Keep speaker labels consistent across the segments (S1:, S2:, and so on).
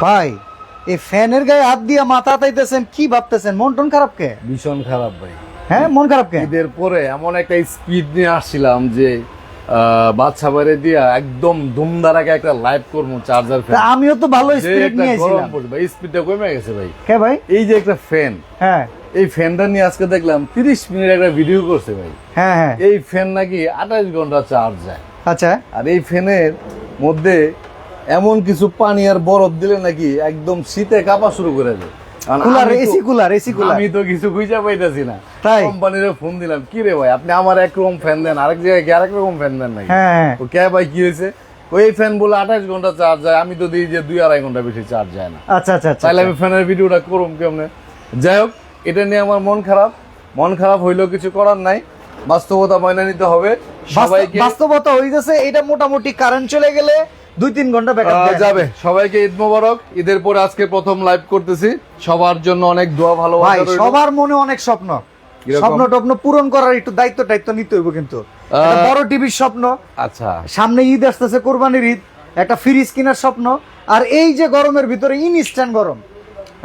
S1: ভাই এই ফ্যানের গায়ে হাত দিয়ে মাথা তাইতেছেন, কি ভাবতেছেন? মন টন খারাপ কে?
S2: ভীষণ খারাপ ভাই।
S1: হ্যাঁ, মন খারাপ কে?
S2: ঈদের পরে এমন একটা স্পিড নিয়ে আসছিলাম যে বাচ্চা বাইরে দিয়া একদম ধুমধারাকে একটা লাইভ করবো চার্জার
S1: তা আমিও তো ভালো স্পিরিট নিয়ে
S2: গরম
S1: আইছিলাম।
S2: পড়ছে ভাই, স্পিডটা কমে গেছে ভাই।
S1: কে ভাই?
S2: এই যে একটা ফ্যান,
S1: হ্যাঁ
S2: এই ফ্যানটা নিয়ে আজকে দেখলাম 30 মিনিট একটা ভিডিও করছে ভাই।
S1: হ্যাঁ হ্যাঁ,
S2: এই ফ্যান নাকি 28 ঘন্টা চার্জ যায়।
S1: আচ্ছা।
S2: আর এই ফ্যানের মধ্যে এমন কিছু পানি আর বরফ দিলে নাকি একদম শীতে কাঁপা শুরু করে দেয়। কারণ
S1: কুলার,
S2: আমি তো-
S1: এসি কুলার, এসি কুলার।
S2: আমি তো কিছু খুঁজে পাইতেছি না।
S1: তাই?
S2: কোম্পানির ফোন দিলাম, কি রে ভাই আপনি আমার একরকম ফ্যান দেন, আরেক জায়গায় কি আরেক রকম ফ্যান দেন নাকি?
S1: হ্যাঁ হ্যাঁ,
S2: ও কে ভাই কি হয়েছে? ওই ফ্যান বলে 28 ঘন্টা চার্জ যায়, আমি তো দিই যে 2-2.5 ঘন্টা বেশি চার্জ যায় না।
S1: আচ্ছা আচ্ছা আচ্ছা।
S2: তাহলে আমি ফ্যানের ভিডিওটা করুম কেমনে? যাই হোক, এটা নিয়ে আমার মন খারাপ। মন খারাপ হইলেও কিছু করার নাই, বাস্তবতা মাইনে নিতে হবে সবাইকে।
S1: বাস্তবতা হইতেছে এটা, মোটামুটি কারেন্ট চলে গেলে 2-3 ঘন্টা ব্যাকআপ
S2: যাবে। সবাইকে ঈদ মোবারক। ঈদের পরে আজকে প্রথম লাইভ করতেছি, সবার জন্য অনেক দোয়া
S1: ভাই।
S2: ভালোবাসা রইলো।
S1: সবার মনে অনেক স্বপ্ন,
S2: কিরকম?
S1: স্বপ্ন টপ্ন পূরণ করার একটু দায়িত্ব নিতে হইব কিন্তু। একটা বড় টিভির স্বপ্ন,
S2: আচ্ছা,
S1: সামনে ঈদ আসতেছে, কোরবানির ঈদ, একটা ফ্রিজ কেনার স্বপ্ন। আর এই যে গরমের ভিতরে ইনস্ট্যান্ট গরম,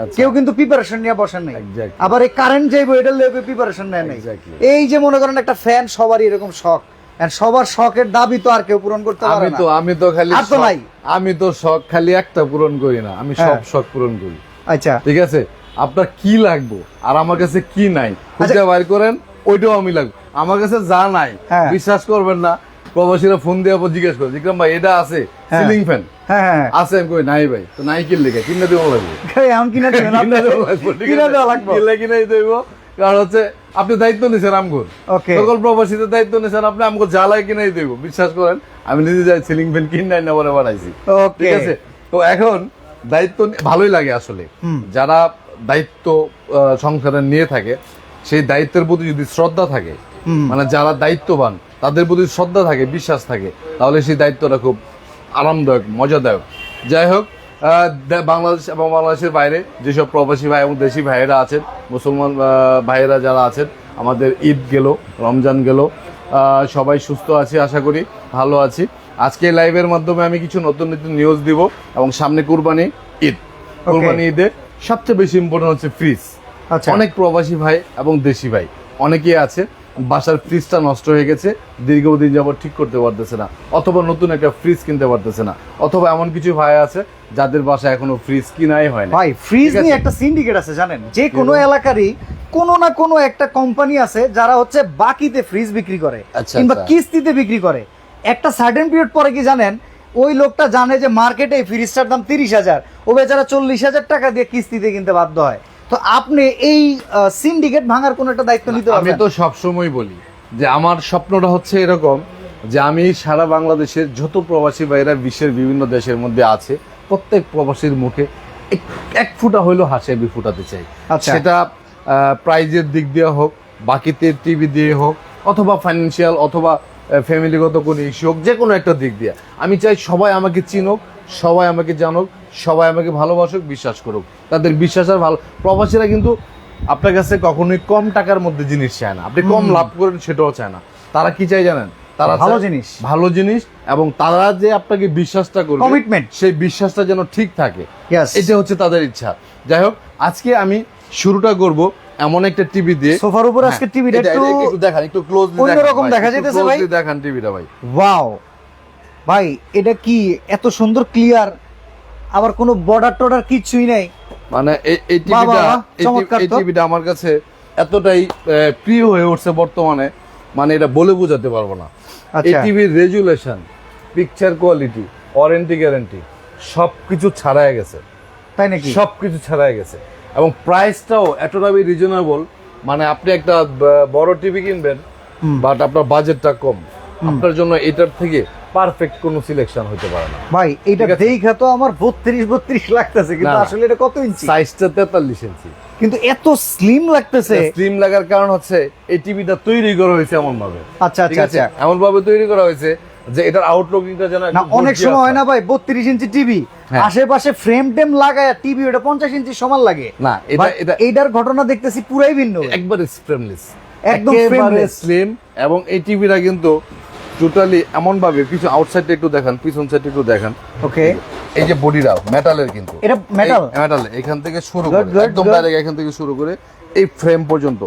S2: আচ্ছা।
S1: কেউ কিন্তু প্রিপারেশন নিয়ে বসেন নাই।
S2: Exactly.
S1: আবার এই কারেন্ট যাইবো এটা লেগে প্রিপারেশন নেয় নাই।
S2: Exactly.
S1: এই যে মনে করেন একটা ফ্যান, সবারই এরকম শখ, আর সবার শখের দাবি তো আর কেউ পূরণ করতে পারে না।
S2: আমি তো খালি
S1: আর তো নাই।
S2: আমি তো শখ খালি একটা পূরণ করি না, আমি সব
S1: হ্যাঁ।
S2: শখ পূরণ করি।
S1: আচ্ছা
S2: ঠিক আছে, আপনার কি লাগবে আর আমার কাছে কি নাই খুঁজে বাইর করেন, ওইটাও আমি লাগবে। আমার কাছে যা নাই
S1: হ্যাঁ।
S2: বিশ্বাস করবেন না, প্রবাসীরা ফোন দিয়ে জিজ্ঞেস করে, জিজ্ঞাম ভাই এটা আছে
S1: হ্যাঁ।
S2: সিলিং ফ্যান
S1: হ্যাঁ হ্যাঁ
S2: আছে? আমি কই নাই ভাই। তো নাই কিনলে কে? কিনে দেবো লাগবে।
S1: এমন কিনা দিবেন আপনি?
S2: কিনে দেবো লাগবে, ঠিক
S1: কিনা
S2: আছে?
S1: দেওয়া লাগবে।
S2: কিনলে কিনেই দেবো। কারণ হচ্ছে আপনি দায়িত্ব নিছেন আমগুর,
S1: ওকে
S2: সকল প্রবাসীদের দায়িত্ব নিছেন আপনি, আমগো জ্বালাই কিনেই দেব। বিশ্বাস করেন, আমি নিজে যাই সিলিং ফ্যান কিনে না বলে বাড়াইছি।
S1: ওকে
S2: ঠিক আছে, তো এখন দায়িত্ব ভালোই লাগে আসলে। যারা দায়িত্ব সংসারে নিয়ে থাকে, সেই দায়িত্বের প্রতি যদি শ্রদ্ধা থাকে, মানে যারা দায়িত্ববান তাদের প্রতি শ্রদ্ধা থাকে, বিশ্বাস থাকে, তাহলে সেই দায়িত্বটা খুব আরামদায়ক, মজাদায়ক। যাই হোক, বাংলাদেশ এবং বাংলাদেশের বাইরে যেসব প্রবাসী ভাই এবং দেশি ভাইয়েরা আছেন, মুসলমান ভাইয়েরা যারা আছেন, আমাদের ঈদ গেল, রমজান গেল, সবাই সুস্থ আছি আশা করি, ভালো আছি। আজকে লাইভের মাধ্যমে আমি কিছু নতুন নতুন নিউজ দিব, এবং সামনে কুরবানি ঈদ। কুরবানি ঈদে সবচেয়ে বেশি ইম্পর্টেন্ট হচ্ছে ফ্রিজ।
S1: আচ্ছা।
S2: অনেক প্রবাসী ভাই এবং দেশি ভাই অনেকেই আছে বাসার ফ্রিজটা নষ্ট হয়ে গেছে, দীর্ঘদিন যাবত ঠিক করতে পারতেছে না, অথবা নতুন একটা ফ্রিজ কিনতে পারতেছে না, অথবা এমন কিছু ভাই আছে যাদের বাসায় এখনো ফ্রিজ কিনাই হয় না।
S1: ভাই ফ্রিজ
S2: ঠিক আছে?
S1: নিয়ে একটা সিন্ডিকেট আছে জানেন, যে কোনো এলাকারই কোনো না কোনো একটা কোম্পানি আছে যারা হচ্ছে বাকিতে ফ্রিজ বিক্রি করে,
S2: আচ্ছা,
S1: কিংবা
S2: আচ্ছা।
S1: কিস্তিতে বিক্রি করে। একটা সার্টেন পিরিয়ড পরে কি জানেন, ওই লোকটা জানে যে মার্কেটে এই ফ্রিজটার দাম 30,000, ও বেচারা 40,000 টাকা দিয়ে কিস্তিতে কিনতে বাধ্য হয়। তো আপনি এই সিন্ডিকেট ভাঙার কোনো একটা দায়িত্ব নিতে
S2: আমি
S1: পারবেন?
S2: তো সবসময় বলি যে আমার স্বপ্নটা হচ্ছে এরকম, যে আমি সারা বাংলাদেশের যত প্রবাসী ভাইরা বিশ্বের বিভিন্ন দেশের মধ্যে আছে, প্রত্যেক প্রবাসীর মুখে এক ফুটা হইলেও হাসি আমি ফুটাতে চাই।
S1: আচ্ছা।
S2: সেটা প্রাইজের দিক দিয়ে হোক, বাকিতে টিভি দিয়ে হোক, অথবা ফাইন্যান্সিয়াল, অথবা ফ্যামিলিগত কোনো ইস্যু হোক, যে কোনো একটা দিক দিয়ে আমি চাই সবাই আমাকে চিনুক, সবাই আমাকে জানুক, সবাই আমাকে ভালোবাসুক, বিশ্বাস করুক। তাদের বিশ্বাস আর ভালো। প্রবাসীরা কিন্তু আপনার কাছে কখনোই কম টাকার মধ্যে জিনিস চায় না, আপনি কম লাভ করেন সেটাও চায় না। তারা কি চাই জানেন? তারা
S1: ভালো
S2: চায়
S1: জিনিস।
S2: ভালো জিনিস, এবং তারা যে আপনাকে বিশ্বাসটা করবে,
S1: Commitment।
S2: সেই বিশ্বাসটা যেন ঠিক থাকে,
S1: Yes।
S2: এটা হচ্ছে তাদের ইচ্ছা। যাই হোক, আজকে আমি শুরুটা করব এমন একটা টিভি দিয়ে।
S1: সোফার উপর আজকে টিভিটা
S2: এটা-
S1: একটু
S2: একটু দেখান, একটু ক্লোজলি
S1: অন্যরকম দেখা যাইতেছে ভাই।
S2: দেখান টিভিটা ভাই।
S1: ওয়াও ভাই, এটা কি এত সুন্দর ক্লিয়ার, আবার কোনো বর্ডার টর্ডার কিছুই নাই।
S2: মানে এই
S1: বাহ,
S2: টিভিটা,
S1: বাহ, চমৎকার
S2: এই
S1: তো।
S2: টিভিটা আমার কাছে এতটাই প্রিয় হয়ে উঠছে বর্তমানে, মানে এটা বলে বোঝাতে পারবো না। এই
S1: আচ্ছা।
S2: টিভির resolution, picture quality, warranty guarantee সবকিছু ছাড়াই গেছে,
S1: তাই নাকি?
S2: সবকিছু ছাড়াই গেছে, এবং প্রাইসটাও এতটাই রিজনেবল। মানে আপনি একটা বড় টিভি কিনবেন, বাট আপনার বাজেটটা কম, আপনার জন্য এটার থেকে পারফেক্ট কোনো সিলেকশন হতে পারে না
S1: ভাই এটা
S2: ঠিক আছে?
S1: দেখা তো আমার 32 লাগতেছে, কিন্তু
S2: না, না।
S1: আসলে এটা কত ইঞ্চি?
S2: সাইজটা 43 ইঞ্চি।
S1: কিন্তু এত স্লিম লাগতেছে।
S2: স্লিম লাগার কারণ হচ্ছে এই টিভিটা তৈরি করা হয়েছে এমন ভাবে,
S1: আচ্ছা
S2: ঠিক
S1: আচ্ছা
S2: আছে,
S1: আচ্ছা।
S2: এমন ভাবে তৈরি করা হয়েছে যে এটার আউটলুকিংটা যেন
S1: না
S2: একদম
S1: অনেক
S2: gorgeous
S1: সময় হয়
S2: হয়।
S1: না ভাই, 32 ইঞ্চি টিভি,
S2: হ্যাঁ।
S1: আশেপাশে ফ্রেম টেম লাগায় টিভি ওটা 50 ইঞ্চি সমান লাগে।
S2: না, এটা
S1: এইটার ঘটনা দেখতেছি পুরাই ভিন্ন।
S2: একবারে ফ্রেমলেস,
S1: একদম
S2: একেবারে
S1: frameless।
S2: স্লিম। এবং এই টিভিটা কিন্তু টোটালি এমন ভাবে কিছু আউটসাইডটা একটু দেখান, পিছন সাইডটা একটু দেখান।
S1: ওকে,
S2: এই যে বডিটা মেটালের, কিন্তু
S1: এটা মেটাল,
S2: মেটাল এখান থেকে শুরু
S1: Good,
S2: করে
S1: good,
S2: একদম
S1: good.
S2: ডাইরেক্ট এখান থেকে শুরু করে এই ফ্রেম পর্যন্ত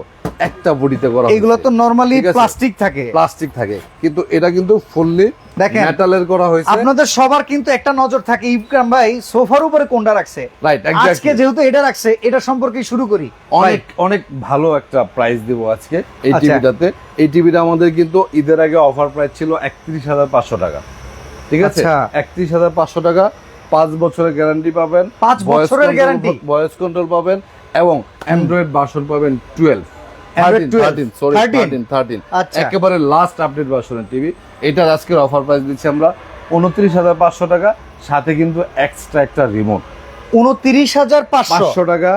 S2: একটা বডিতে করা।
S1: এগুলো তো নরমালি
S2: ঠিক আছে?
S1: প্লাস্টিক থাকে,
S2: প্লাস্টিক থাকে, কিন্তু এটা কিন্তু ফুললি
S1: দেখেন,
S2: মেটালের করা হয়েছে।
S1: আপনাদের সবার কিন্তু একটা নজর থাকে ইকরাম ভাই সোফার উপরে কোনটা রাখছে।
S2: রাইট,
S1: আজকে
S2: এক্স্যাক্টলি।
S1: যেহেতু এটা রাখছে, এটা সম্পর্কে শুরু করি।
S2: অনেক অনেক ভালো একটা প্রাইস দিব আজকে এই
S1: আচ্ছা।
S2: টিভিটাতে। এই টিভিটা আমাদের কিন্তু ঈদের আগে অফার প্রাইস ছিল 31,500 টাকা, ঠিক আছে?
S1: আচ্ছা।
S2: 31,500 টাকা, 5 বছরের গ্যারান্টি পাবেন,
S1: 5 বছরের গ্যারান্টি,
S2: ভয়েস কন্ট্রোল পাবেন, এবং অ্যান্ড্রয়েড ভার্সন পাবেন 12,
S1: Android
S2: 13, সরি 13।
S1: আচ্ছা।
S2: একেবারে লাস্ট আপডেট ভার্সনের টিভি। এটার আজকের অফার প্রাইস দিচ্ছি আমরা 29,500 টাকা, সাথে কিন্তু এক্সট্রা একটা রিমোট
S1: 29,500
S2: টাকা।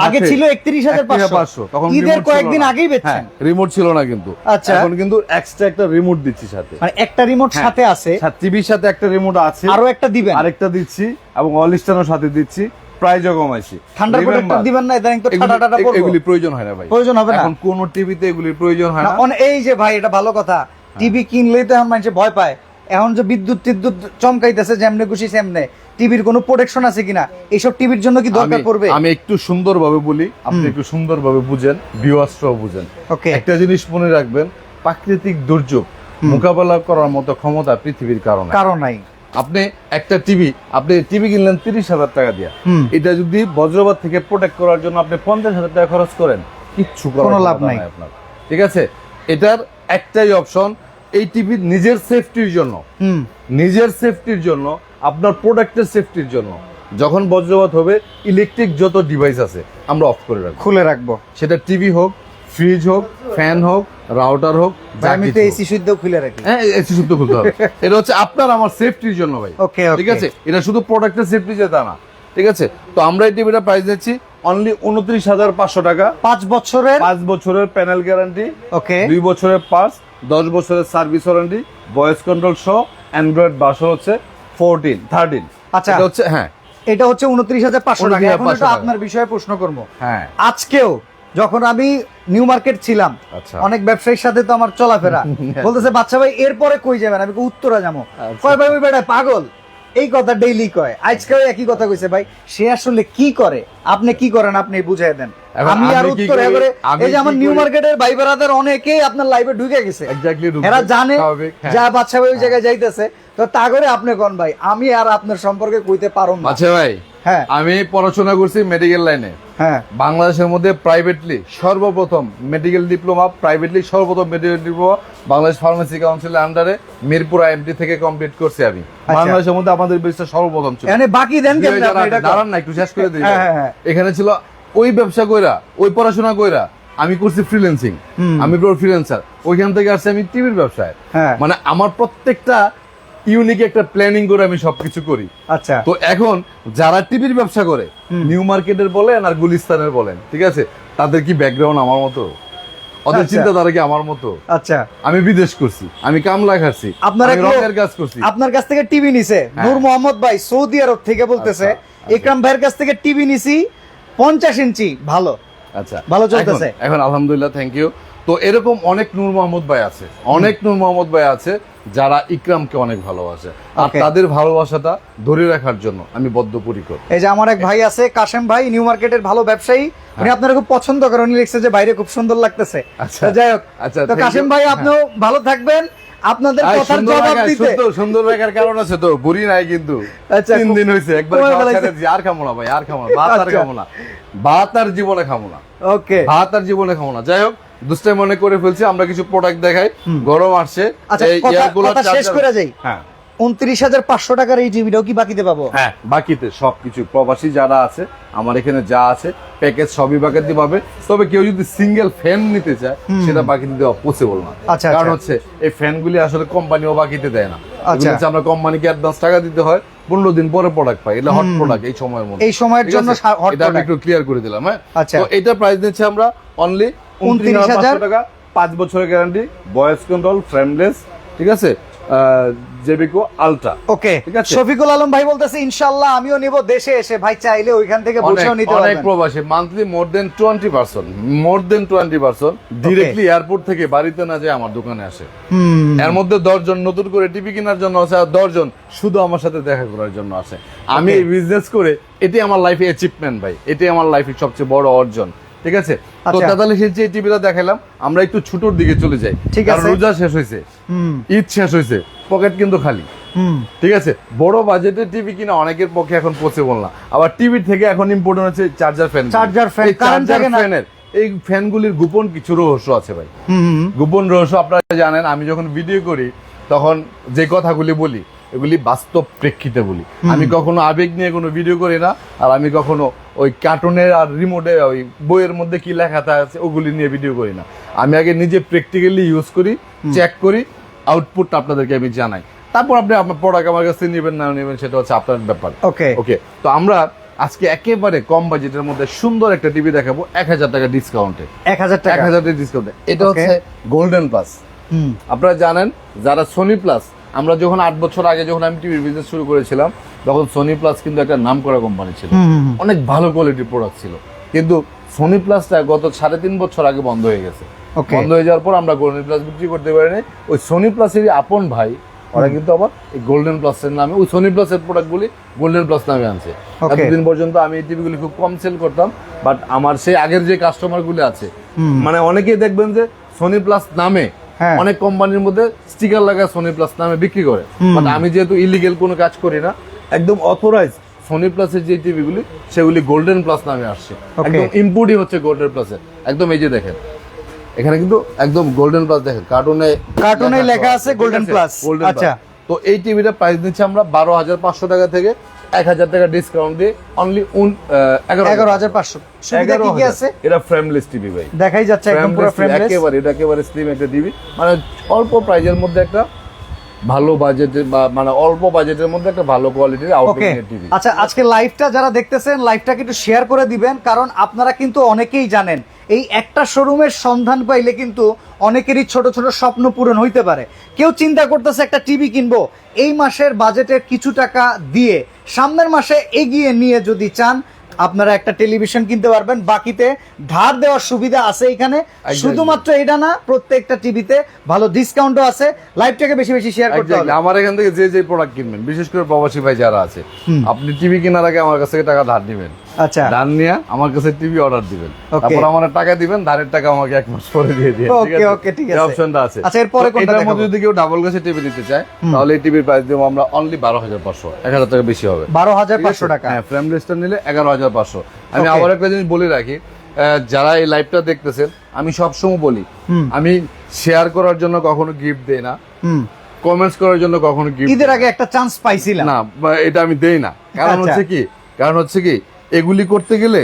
S1: আগে ছিল 31,500,
S2: তখন
S1: ঈদের
S2: remote
S1: কয়েকদিন
S2: ছিল না।
S1: আগেই বেচছেন।
S2: রিমোট ছিল না কিন্তু,
S1: আচ্ছা।
S2: এখন কিন্তু এক্সট্রা একটা রিমোট দিচ্ছি সাথে।
S1: মানে একটা রিমোট সাথে আছে,
S2: টিভির সাথে একটা রিমোট আছে,
S1: আরো একটা দিবেন,
S2: আরেকটা দিচ্ছি, এবং অলিস্টারও সাথে দিচ্ছি, প্রাইজও কমাইছি।
S1: ঠান্ডা প্রোটেক্টর দিবেন না, ইদানিং তো ঠান্ডা টাটা পড়বে,
S2: এগুলি প্রয়োজন হয় না ভাই,
S1: প্রয়োজন হবে না
S2: এখন কোন টিভিতে এগুলির প্রয়োজন হয় না।
S1: এই যে ভাই, এটা ভালো কথা, টিভি কিনলেই তো এখন মানুষ ভয় পায়। এখন যে বিদ্যুৎ টিদ্যুৎ চমকাইতেছে যেমনে খুশি সেমনে, টিভির কোনো প্রোটেকশন আছে কিনা, এইসব টিভির জন্য কি দরকার পড়বে?
S2: আমি একটু সুন্দরভাবে বলি, আপনি একটু সুন্দরভাবে বুঝেন, ভিউয়ার্সরাও বুঝেন।
S1: ওকে,
S2: একটা জিনিস মনে রাখবেন, প্রাকৃতিক দুর্যোগ মোকাবেলা করার মতো ক্ষমতা পৃথিবীর কারণে
S1: কারণ নাই।
S2: আপনি একটা টিভি কিনলেন 30,000 টাকা দিয়ে, এটা যদি বজ্রপাত থেকে প্রোটেক্ট করার জন্য আপনি 50,000 টাকা খরচ করেন, কিচ্ছু করার
S1: কোনো লাভ
S2: ক্ষমতা
S1: নাই
S2: আপনার, ঠিক আছে? এটার একটাই অপশন, এই টিভির নিজের সেফটির জন্য, নিজের সেফটির জন্য, আপনার প্রোডাক্টের সেফটির জন্য, যখন বজ্রপাত হবে ইলেকট্রিক যত ডিভাইস আছে আমরা অফ করে রাখবো,
S1: খুলে রাখবো।
S2: সেটা টিভি হোক, ফ্রিজ হোক, ফ্যান হোক, রাউটার হোক, যা
S1: আমি তো
S2: কিছু হোক।
S1: এসি শুদ্ধ খুলে রাখি।
S2: হ্যাঁ, এসি শুদ্ধ খুলতে হবে। এটা হচ্ছে আপনার আমার সেফটির জন্য ভাই,
S1: ওকে,
S2: ঠিক আছে? এটা শুধু প্রোডাক্টের সেফটি যে তা না, ঠিক আছে? তো আমরা এই টিভিটা প্রাইস দিচ্ছি অনলি 29,500 টাকা,
S1: 5 বছরের
S2: 5 বছরের প্যানেল গ্যারান্টি,
S1: ওকে,
S2: 2 বছরের পার্টস, 10 বছরের সার্ভিস ওয়ারেন্টি, ভয়েস কন্ট্রোল সহ, অ্যান্ড্রয়েড ভার্সন হচ্ছে 14, 13।
S1: আচ্ছা,
S2: এটা হচ্ছে, হ্যাঁ,
S1: এটা হচ্ছে 29,500 টাকা। এখন
S2: 29,500
S1: একটু
S2: টাকা।
S1: আপনার বিষয়ে প্রশ্ন করবো।
S2: হ্যাঁ,
S1: আজকেও যখন আমি নিউ মার্কেট ছিলাম,
S2: আচ্ছা।
S1: অনেক ব্যবসায়ীর সাথে তো আমার চলাফেরা, বলতেছে বাচ্চা ভাই এরপরে কই যাবেন? আমি কই উত্তরা যাবো।
S2: আচ্ছা।
S1: কয় ভাই ওই বেটা পাগল, এই কথা ডেইলি কয়, আজকেও একই কথা কইছে। ভাই সে আসলে কি করে, আপনি কি করেন, আপনি বুঝাই দেন।
S2: এখন
S1: আমি আর
S2: আমি কি
S1: উত্তর
S2: করি?
S1: এবারে,
S2: আমি
S1: এই যে আমার
S2: কি
S1: নিউ
S2: করি?
S1: মার্কেটের ভাই ব্রাদার অনেকেই আপনার লাইভে ঢুকে গেছে,
S2: এক্স্যাক্টলি,
S1: এরা জানে
S2: হ্যাঁ।
S1: যা বাচ্চা ভাই ওই জায়গায় যাইতেছে, তো তা করে আপনি কোন ভাই, আমি আর আপনার সম্পর্কে কইতে পারো না।
S2: আচ্ছা ভাই,
S1: হ্যাঁ
S2: আমি পড়াশোনা করছি মেডিকেল লাইনে,
S1: হ্যাঁ,
S2: বাংলাদেশের মধ্যে প্রাইভেটলি সর্বপ্রথম মেডিকেল ডিপ্লোমা, বাংলাদেশ ফার্মেসি কাউন্সিলের আন্ডারে মিরপুর আইএমটি থেকে কমপ্লিট করছি আমি। বাংলাদেশের মধ্যে আমাদের ব্যবসা সর্বপ্রথম ছিল।
S1: এখানে বাকি দেন কেমনে আপনি এটা?
S2: দাঁড়ান না, একটু শেষ করে দিই।
S1: হ্যাঁ, হ্যাঁ, হ্যাঁ।
S2: এখানে ছিল ওই ব্যবসা কইরা, ওই পড়াশোনা কইরা আমি করছি ফ্রিল্যান্সিং, আমি ফ্রিল্যান্সার, ওইখান থেকে আসছি আমি টিভির ব্যবসায়।
S1: হ্যাঁ।
S2: মানে আমার প্রত্যেকটা ইউনিক একটা প্ল্যানিং করে আমি সবকিছু করি।
S1: আচ্ছা,
S2: তো এখন যারা টিভির ব্যবসা করে, নিউ মার্কেটের বলেন আর গুলিস্তানের বলেন, ঠিক আছে, তাদের কি ব্যাকগ্রাউন্ড আমার মতো? ওদের
S1: আচ্ছা।
S2: চিন্তাধারা কি আমার মতো?
S1: আচ্ছা,
S2: আমি বিদেশ করছি, আমি কামলা খাচ্ছি,
S1: আপনার
S2: আমি
S1: এক লোক
S2: রঙের কাজ করছি।
S1: আপনার কাছ থেকে টিভি নিছে নূর মোহাম্মদ ভাই, সৌদি আরব থেকে বলতেছে,
S2: আচ্ছা।
S1: ইকরাম ভাইয়ের কাছ থেকে টিভি নিছি 50 ইঞ্চি, ভালো
S2: আচ্ছা,
S1: ভালো চলতেছে।
S2: এখন আলহামদুলিল্লাহ, থ্যাংক ইউ। তো এরকম অনেক নূর মোহাম্মদ ভাই আছে, অনেক নূর মোহাম্মদ ভাই আছে যারা ইকরামকে অনেক ভালোবাসে, আর
S1: Okay.
S2: তাদের ভালোবাসাটা ধরে রাখার জন্য আমি বদ্ধপরিকর।
S1: এই যে আমার এক ভাই আছে কাশেম ভাই, নিউ মার্কেটের ভালো ব্যবসায়ী, উনি আপনারা খুব পছন্দ করেন, উনি লিখছে যে বাইরে খুব সুন্দর লাগতেছে।
S2: আচ্ছা।
S1: তো যাই হোক,
S2: আচ্ছা,
S1: তো
S2: thank
S1: কাশেম
S2: you.
S1: ভাই আপনিও ভালো থাকবেন, আপনাদের
S2: আর
S1: কথার
S2: সুন্দর
S1: জবাব
S2: রাখার-
S1: দিতে।
S2: সুন্দর রাখার কারণ আছে তো, বুড়ি নাই কিন্তু।
S1: আচ্ছা,
S2: 3 দিন হয়েছে, একবার
S1: কমে
S2: খাওয়া
S1: ফেলাইছে।
S2: ছেড়ে দিয়েছি, আর খামো না ভাই, আর খামো না, ভাত আর
S1: আচ্ছা।
S2: খামো না, ভাত আর জীবনে খামো না,
S1: ওকে,
S2: ভাত আর জীবনে খামো না। যাই হোক, দুষ্টাই মনে করে ফেলছি, আমরা কিছু প্রোডাক্ট দেখাই। গরম আসছে,
S1: আচ্ছা,
S2: এই
S1: কথা-
S2: air cooler
S1: কথা শেষ
S2: charger-
S1: করে যাই।
S2: হ্যাঁ
S1: 29,500 টাকার এই টিভিটাও কি বাকিতে পাবো?
S2: হ্যাঁ, বাকিতে সবকিছু প্রবাসী যারা আছে, আমার এখানে যা আছে প্যাকেজ সবই বাকিতে পাবে। তবে কেউ যদি সিঙ্গেল ফ্যান নিতে চায়, সেটা বাকিতে দেওয়া পসিবল না।
S1: আচ্ছা,
S2: কারণ
S1: আচ্ছা।
S2: হচ্ছে এই ফ্যানগুলি আসলে কোম্পানিও বাকিতে দেয় না।
S1: আচ্ছা।
S2: এগুলো হচ্ছে আমরা কোম্পানিকে অ্যাডভান্স টাকা দিতে হয়, 15 দিন পরে প্রোডাক্ট পাই। এটা হট প্রোডাক্ট এই সময়ের মধ্যে,
S1: এই সময়ের
S2: ঠিক
S1: জন্য
S2: আছে?
S1: hot
S2: এটা আমি
S1: product।
S2: একটু ক্লিয়ার করে দিলাম। হ্যাঁ,
S1: আচ্ছা।
S2: তো এটা প্রাইস দিচ্ছি আমরা অনলি 29,500 টাকা, 5 বছরের গ্যারান্টি, ভয়েস কন্ট্রোল, ফ্রেমলেস, ঠিক আছে? জেবিকো আলট্রা।
S1: ওকে,
S2: ঠিক আছে।
S1: শফিকুল আলম ভাই বলতেছে ইনশাআল্লাহ আমিও নিব দেশে এসে, ভাই চাইলে ওইখান থেকে বসেও নিতে
S2: অনেক
S1: পারবেন।
S2: প্রবাসী মান্থলি মোর দেন 20% ডিরেক্টলি এয়ারপোর্ট থেকে বাড়িতে না যায় আমার দোকানে আসে। এর মধ্যে 10 জন নতুন করে টিভি কেনার জন্য আছে, আর 10 জন শুধু আমার সাথে দেখা করার জন্য আসে। আমি এই বিজনেস করে এটি আমার লাইফে অ্যাচিভমেন্ট ভাই, এটি আমার লাইফের সবচেয়ে বড় অর্জন। ঠিক আছে, তো
S1: আচ্ছা।
S2: 43 ইঞ্চি টিভিটা দেখালাম, আমরা একটু ছোটর দিকে চলে যাই।
S1: ঠিক
S2: কারণ
S1: আছে।
S2: রোজা শেষ হয়েছে, ঈদ শেষ হয়েছে, পকেট কিন্তু খালি। ঠিক আছে, বড় বাজেটের টিভি কিনা অনেকের পক্ষে এখন পসিবল না। আবার টিভি থেকে এখন ইম্পর্টেন্ট হচ্ছে charger fan.
S1: Charger fan, current থাকে না।
S2: ফ্যানের এই ফ্যানগুলির গোপন কিছু রহস্য আছে ভাই। গোপন রহস্য আপনারা জানেন, আমি যখন ভিডিও করি তখন যে কথাগুলি বলি এগুলি বাস্তব প্রেক্ষিতে বলি। আমি কখনো আবেগ নিয়ে কোনো ভিডিও করি না, আর আমি কখনো ওই কার্টুনের আর রিমোটে ওই বইয়ের মধ্যে কি লেখা আছে ওগুলি নিয়ে ভিডিও করি না। আমি আগে নিজে প্র্যাকটিক্যালি ইউজ করি, চেক করি, আউটপুটটা আপনাদেরকে আমি জানাই। তারপর আপনি আপনার প্রোডাক্ট আমার কাছে নেবেন না নেবেন সেটা হচ্ছে আপনার ব্যাপার।
S1: ওকে
S2: ওকে, তো আমরা আজকে একেবারে কম বাজেটের মধ্যে সুন্দর একটা টিভি দেখাবো 1000 টাকা ডিসকাউন্টে।
S1: 1000 টাকা
S2: 1000 টাকা ডিসকাউন্টে। এটা
S1: Okay.
S2: হচ্ছে গোল্ডেন প্লাস। আপনারা জানেন যারা সোনি প্লাস, আমরা যখন 8 বছর আগে যখন আমি টিভির বিজনেস শুরু করেছিলাম তখন সোনি প্লাস কিন্তু একটা নামকরা কোম্পানি ছিল, অনেক ভালো কোয়ালিটির প্রোডাক্ট ছিল। কিন্তু সোনি প্লাসটা গত 3.5 বছর আগে বন্ধ হয়ে গেছে।
S1: Okay.
S2: বন্ধ হয়ে যাওয়ার পর আমরা গোল্ডেন প্লাস বিক্রি করতে পারিনি। ওই সোনি প্লাসেরই আপন ভাই ওরা কিন্তু আবার এই গোল্ডেন প্লাসের নামে ওই সোনি প্লাসের প্রোডাক্টগুলি গোল্ডেন প্লাস নামে আনছে।
S1: Okay.
S2: এতদিন পর্যন্ত আমি এই টিভিগুলি খুব কম সেল করতাম, বাট আমার সেই আগের যে কাস্টমার গুলো আছে, মানে অনেকেই দেখবেন যে সোনি প্লাস নামে
S1: হ্যাঁ।
S2: অনেক কোম্পানির মধ্যে স্টিকার লাগায় সোনি প্লাস নামে বিক্রি করে। বাট আমি যেহেতু ইলিগেল কোনো কাজ করি না, একদম অথরাইজ সোনি প্লাসের যে টিভিগুলি সেগুলি গোল্ডেন প্লাস নামে আসছে।
S1: Okay.
S2: একদম ইম্পোর্টই হচ্ছে গোল্ডেন প্লাসের। একদম এই যে দেখেন এখানে কিন্তু একদম গোল্ডেন প্লাস, দেখেন
S1: কার্টুনে লেখা আছে গোল্ডেন প্লাস। আচ্ছা,
S2: তো এই টিভিটা প্রাইস দিচ্ছি আমরা 12,500 টাকা থেকে 1000 টাকা ডিসকাউন্ট দিয়ে অনলি
S1: 11,500। সুবিধা কি কি আছে?
S2: এটা ফ্রেমলেস টিভি ভাই,
S1: দেখাই যাচ্ছে একদম পুরো ফ্রেমলেস।
S2: একেবারে এটা একেবারে স্লিম একটা টিভি, মানে অল্প প্রাইজের মধ্যে একটা ভালো বাজেটের বা মানে অল্প বাজেটের মধ্যে একটা ভালো কোয়ালিটির
S1: ওকে,
S2: আউটলুক টিভি।
S1: আচ্ছা আজকে লাইভটা যারা দেখতেছেন লাইভটাকে একটু শেয়ার করে দিবেন, কারণ আপনারা কিন্তু অনেকেই জানেন এই একটা শোরুমের সন্ধান পাইলে কিন্তু অনেকেরই ছোট ছোট স্বপ্ন পূরণ হইতে পারে। কেউ চিন্তা করতেছে একটা টিভি কিনবো, এই মাসের বাজেটের কিছু টাকা দিয়ে সামনের মাসে এগিয়ে নিয়ে যদি চান আপনারা একটা টেলিভিশন কিনতে পারবেন, বাকিতে ধার দেওয়ার সুবিধা আছে এখানে। শুধুমাত্র এটা না, প্রত্যেকটা টিভিতে ভালো ডিসকাউন্টও আছে। লাইভটাকে বেশি বেশি শেয়ার করতে হবে।
S2: আমার এখান থেকে যে যে প্রোডাক্ট কিনবেন, বিশেষ করে প্রবাসী ভাই যারা আছে, আপনি টিভি কেনার আগে আমার কাছ থেকে টাকা ধার দিবেন।
S1: আচ্ছা,
S2: ধার নিয়ে আমার কাছে টিভি অর্ডার দিবেন,
S1: Okay.
S2: তারপর আমার টাকা দিবেন, ধারের টাকা আমাকে 1 মাস পরে দিয়ে দিবেন।
S1: Okay, okay, ঠিক আছে।
S2: অপশনটা আছে।
S1: আচ্ছা, এরপরে
S2: তো
S1: কোনটা
S2: এটার মধ্যে
S1: দেখাবো?
S2: যদি কেউ ডাবল গ্লাসের টিভি নিতে চায় তাহলে এই টিভির প্রাইস দেবো আমরা অনলি 12,500, 1000 টাকা বেশি হবে।
S1: 12,500 টাকা।
S2: হ্যাঁ, ফ্রেমলেসটা নিলে 11,500। আমি
S1: Okay.
S2: আবার একটা জিনিস বলে রাখি, যারা এই লাইভটা দেখতেছেন, আমি সবসময় বলি আমি শেয়ার করার জন্য কখনো গিফট দেই না, কমেন্টস করার জন্য কখনো গিফট
S1: ঈদের আগে একটা চান্স পাইছিলাম
S2: না, বা এটা আমি দেই না। কারণ
S1: আচ্ছা।
S2: হচ্ছে কি এগুলি করতে গেলে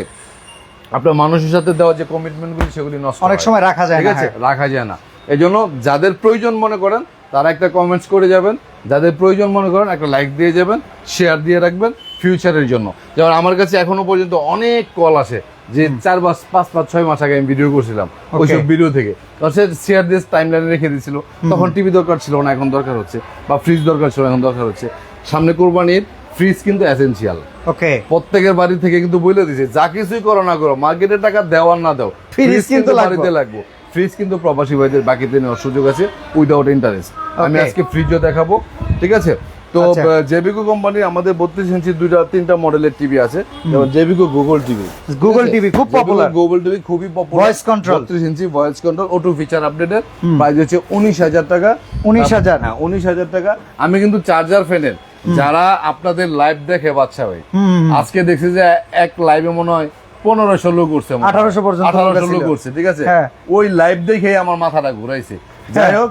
S2: আপনার মানুষের সাথে দেওয়া যে কমিটমেন্টগুলি সেগুলি নষ্ট
S1: অনেক
S2: হয়।
S1: সময় রাখা যায়
S2: ঠিক
S1: না।
S2: আছে,
S1: হ্যাঁ।
S2: রাখা যায় না। এই জন্য যাদের প্রয়োজন মনে করেন তারা একটা কমেন্টস করে যাবেন, যাদের প্রয়োজন মনে করেন একটা লাইক দিয়ে যাবেন, শেয়ার দিয়ে রাখবেন ফিউচারের জন্য। যেমন আমার কাছে এখনো পর্যন্ত অনেক কল আসে যে 4 মাস 5 মাস 6 মাস আগে আমি ভিডিও করছিলাম, ওইসব ভিডিও থেকে সে শেয়ার দিয়ে টাইমলাইনে রেখে দিয়েছিল। তখন টিভি দরকার ছিল না, এখন দরকার হচ্ছে, বা ফ্রিজ দরকার ছিল, এখন দরকার হচ্ছে। সামনে কোরবানির ফ্রিজ কিন্তু এসেনশিয়াল।
S1: ওকে,
S2: প্রত্যেকের বাড়ি থেকে কিন্তু বলে দিছে যা কিছুই করো না করো, মার্কেটের টাকা দেওয়ার না দাও,
S1: ফ্রিজ কিন্তু
S2: বাড়িতে লাগবে। ফ্রিজ কিন্তু প্রবাসী ভাইদের বাকিতে নেওয়ার সুযোগ আছে উইদাউট ইন্টারেস্ট। আমি আজকে ফ্রিজও দেখাবো। ঠিক আছে, তো জেবিকো কোম্পানির আমাদের 32 ইঞ্চি 2-3টা মডেলের টিভি আছে। যেমন জেবিকো গুগল টিভি,
S1: গুগল টিভি খুব পপুলার।
S2: গুগল টিভি খুবই popular,
S1: voice control,
S2: 32 inch voice control, auto feature updated, price হচ্ছে 19,000 টাকা।
S1: 19,000?
S2: হ্যাঁ, 19,000 টাকা। আমি কিন্তু চার্জার ফ্যানের যারা আপনাদের লাইভ দেখে বাচ্চা ভাই, আজকে দেখছি যে এক লাইভে মনে হয় 1500 লোক করছে,
S1: 1800 পর্যন্ত
S2: 1800 লোক করছে। ঠিক আছে,
S1: হ্যাঁ।
S2: ওই লাইভ দেখে আমার মাথাটা ঘুরাইছে। যাই হোক,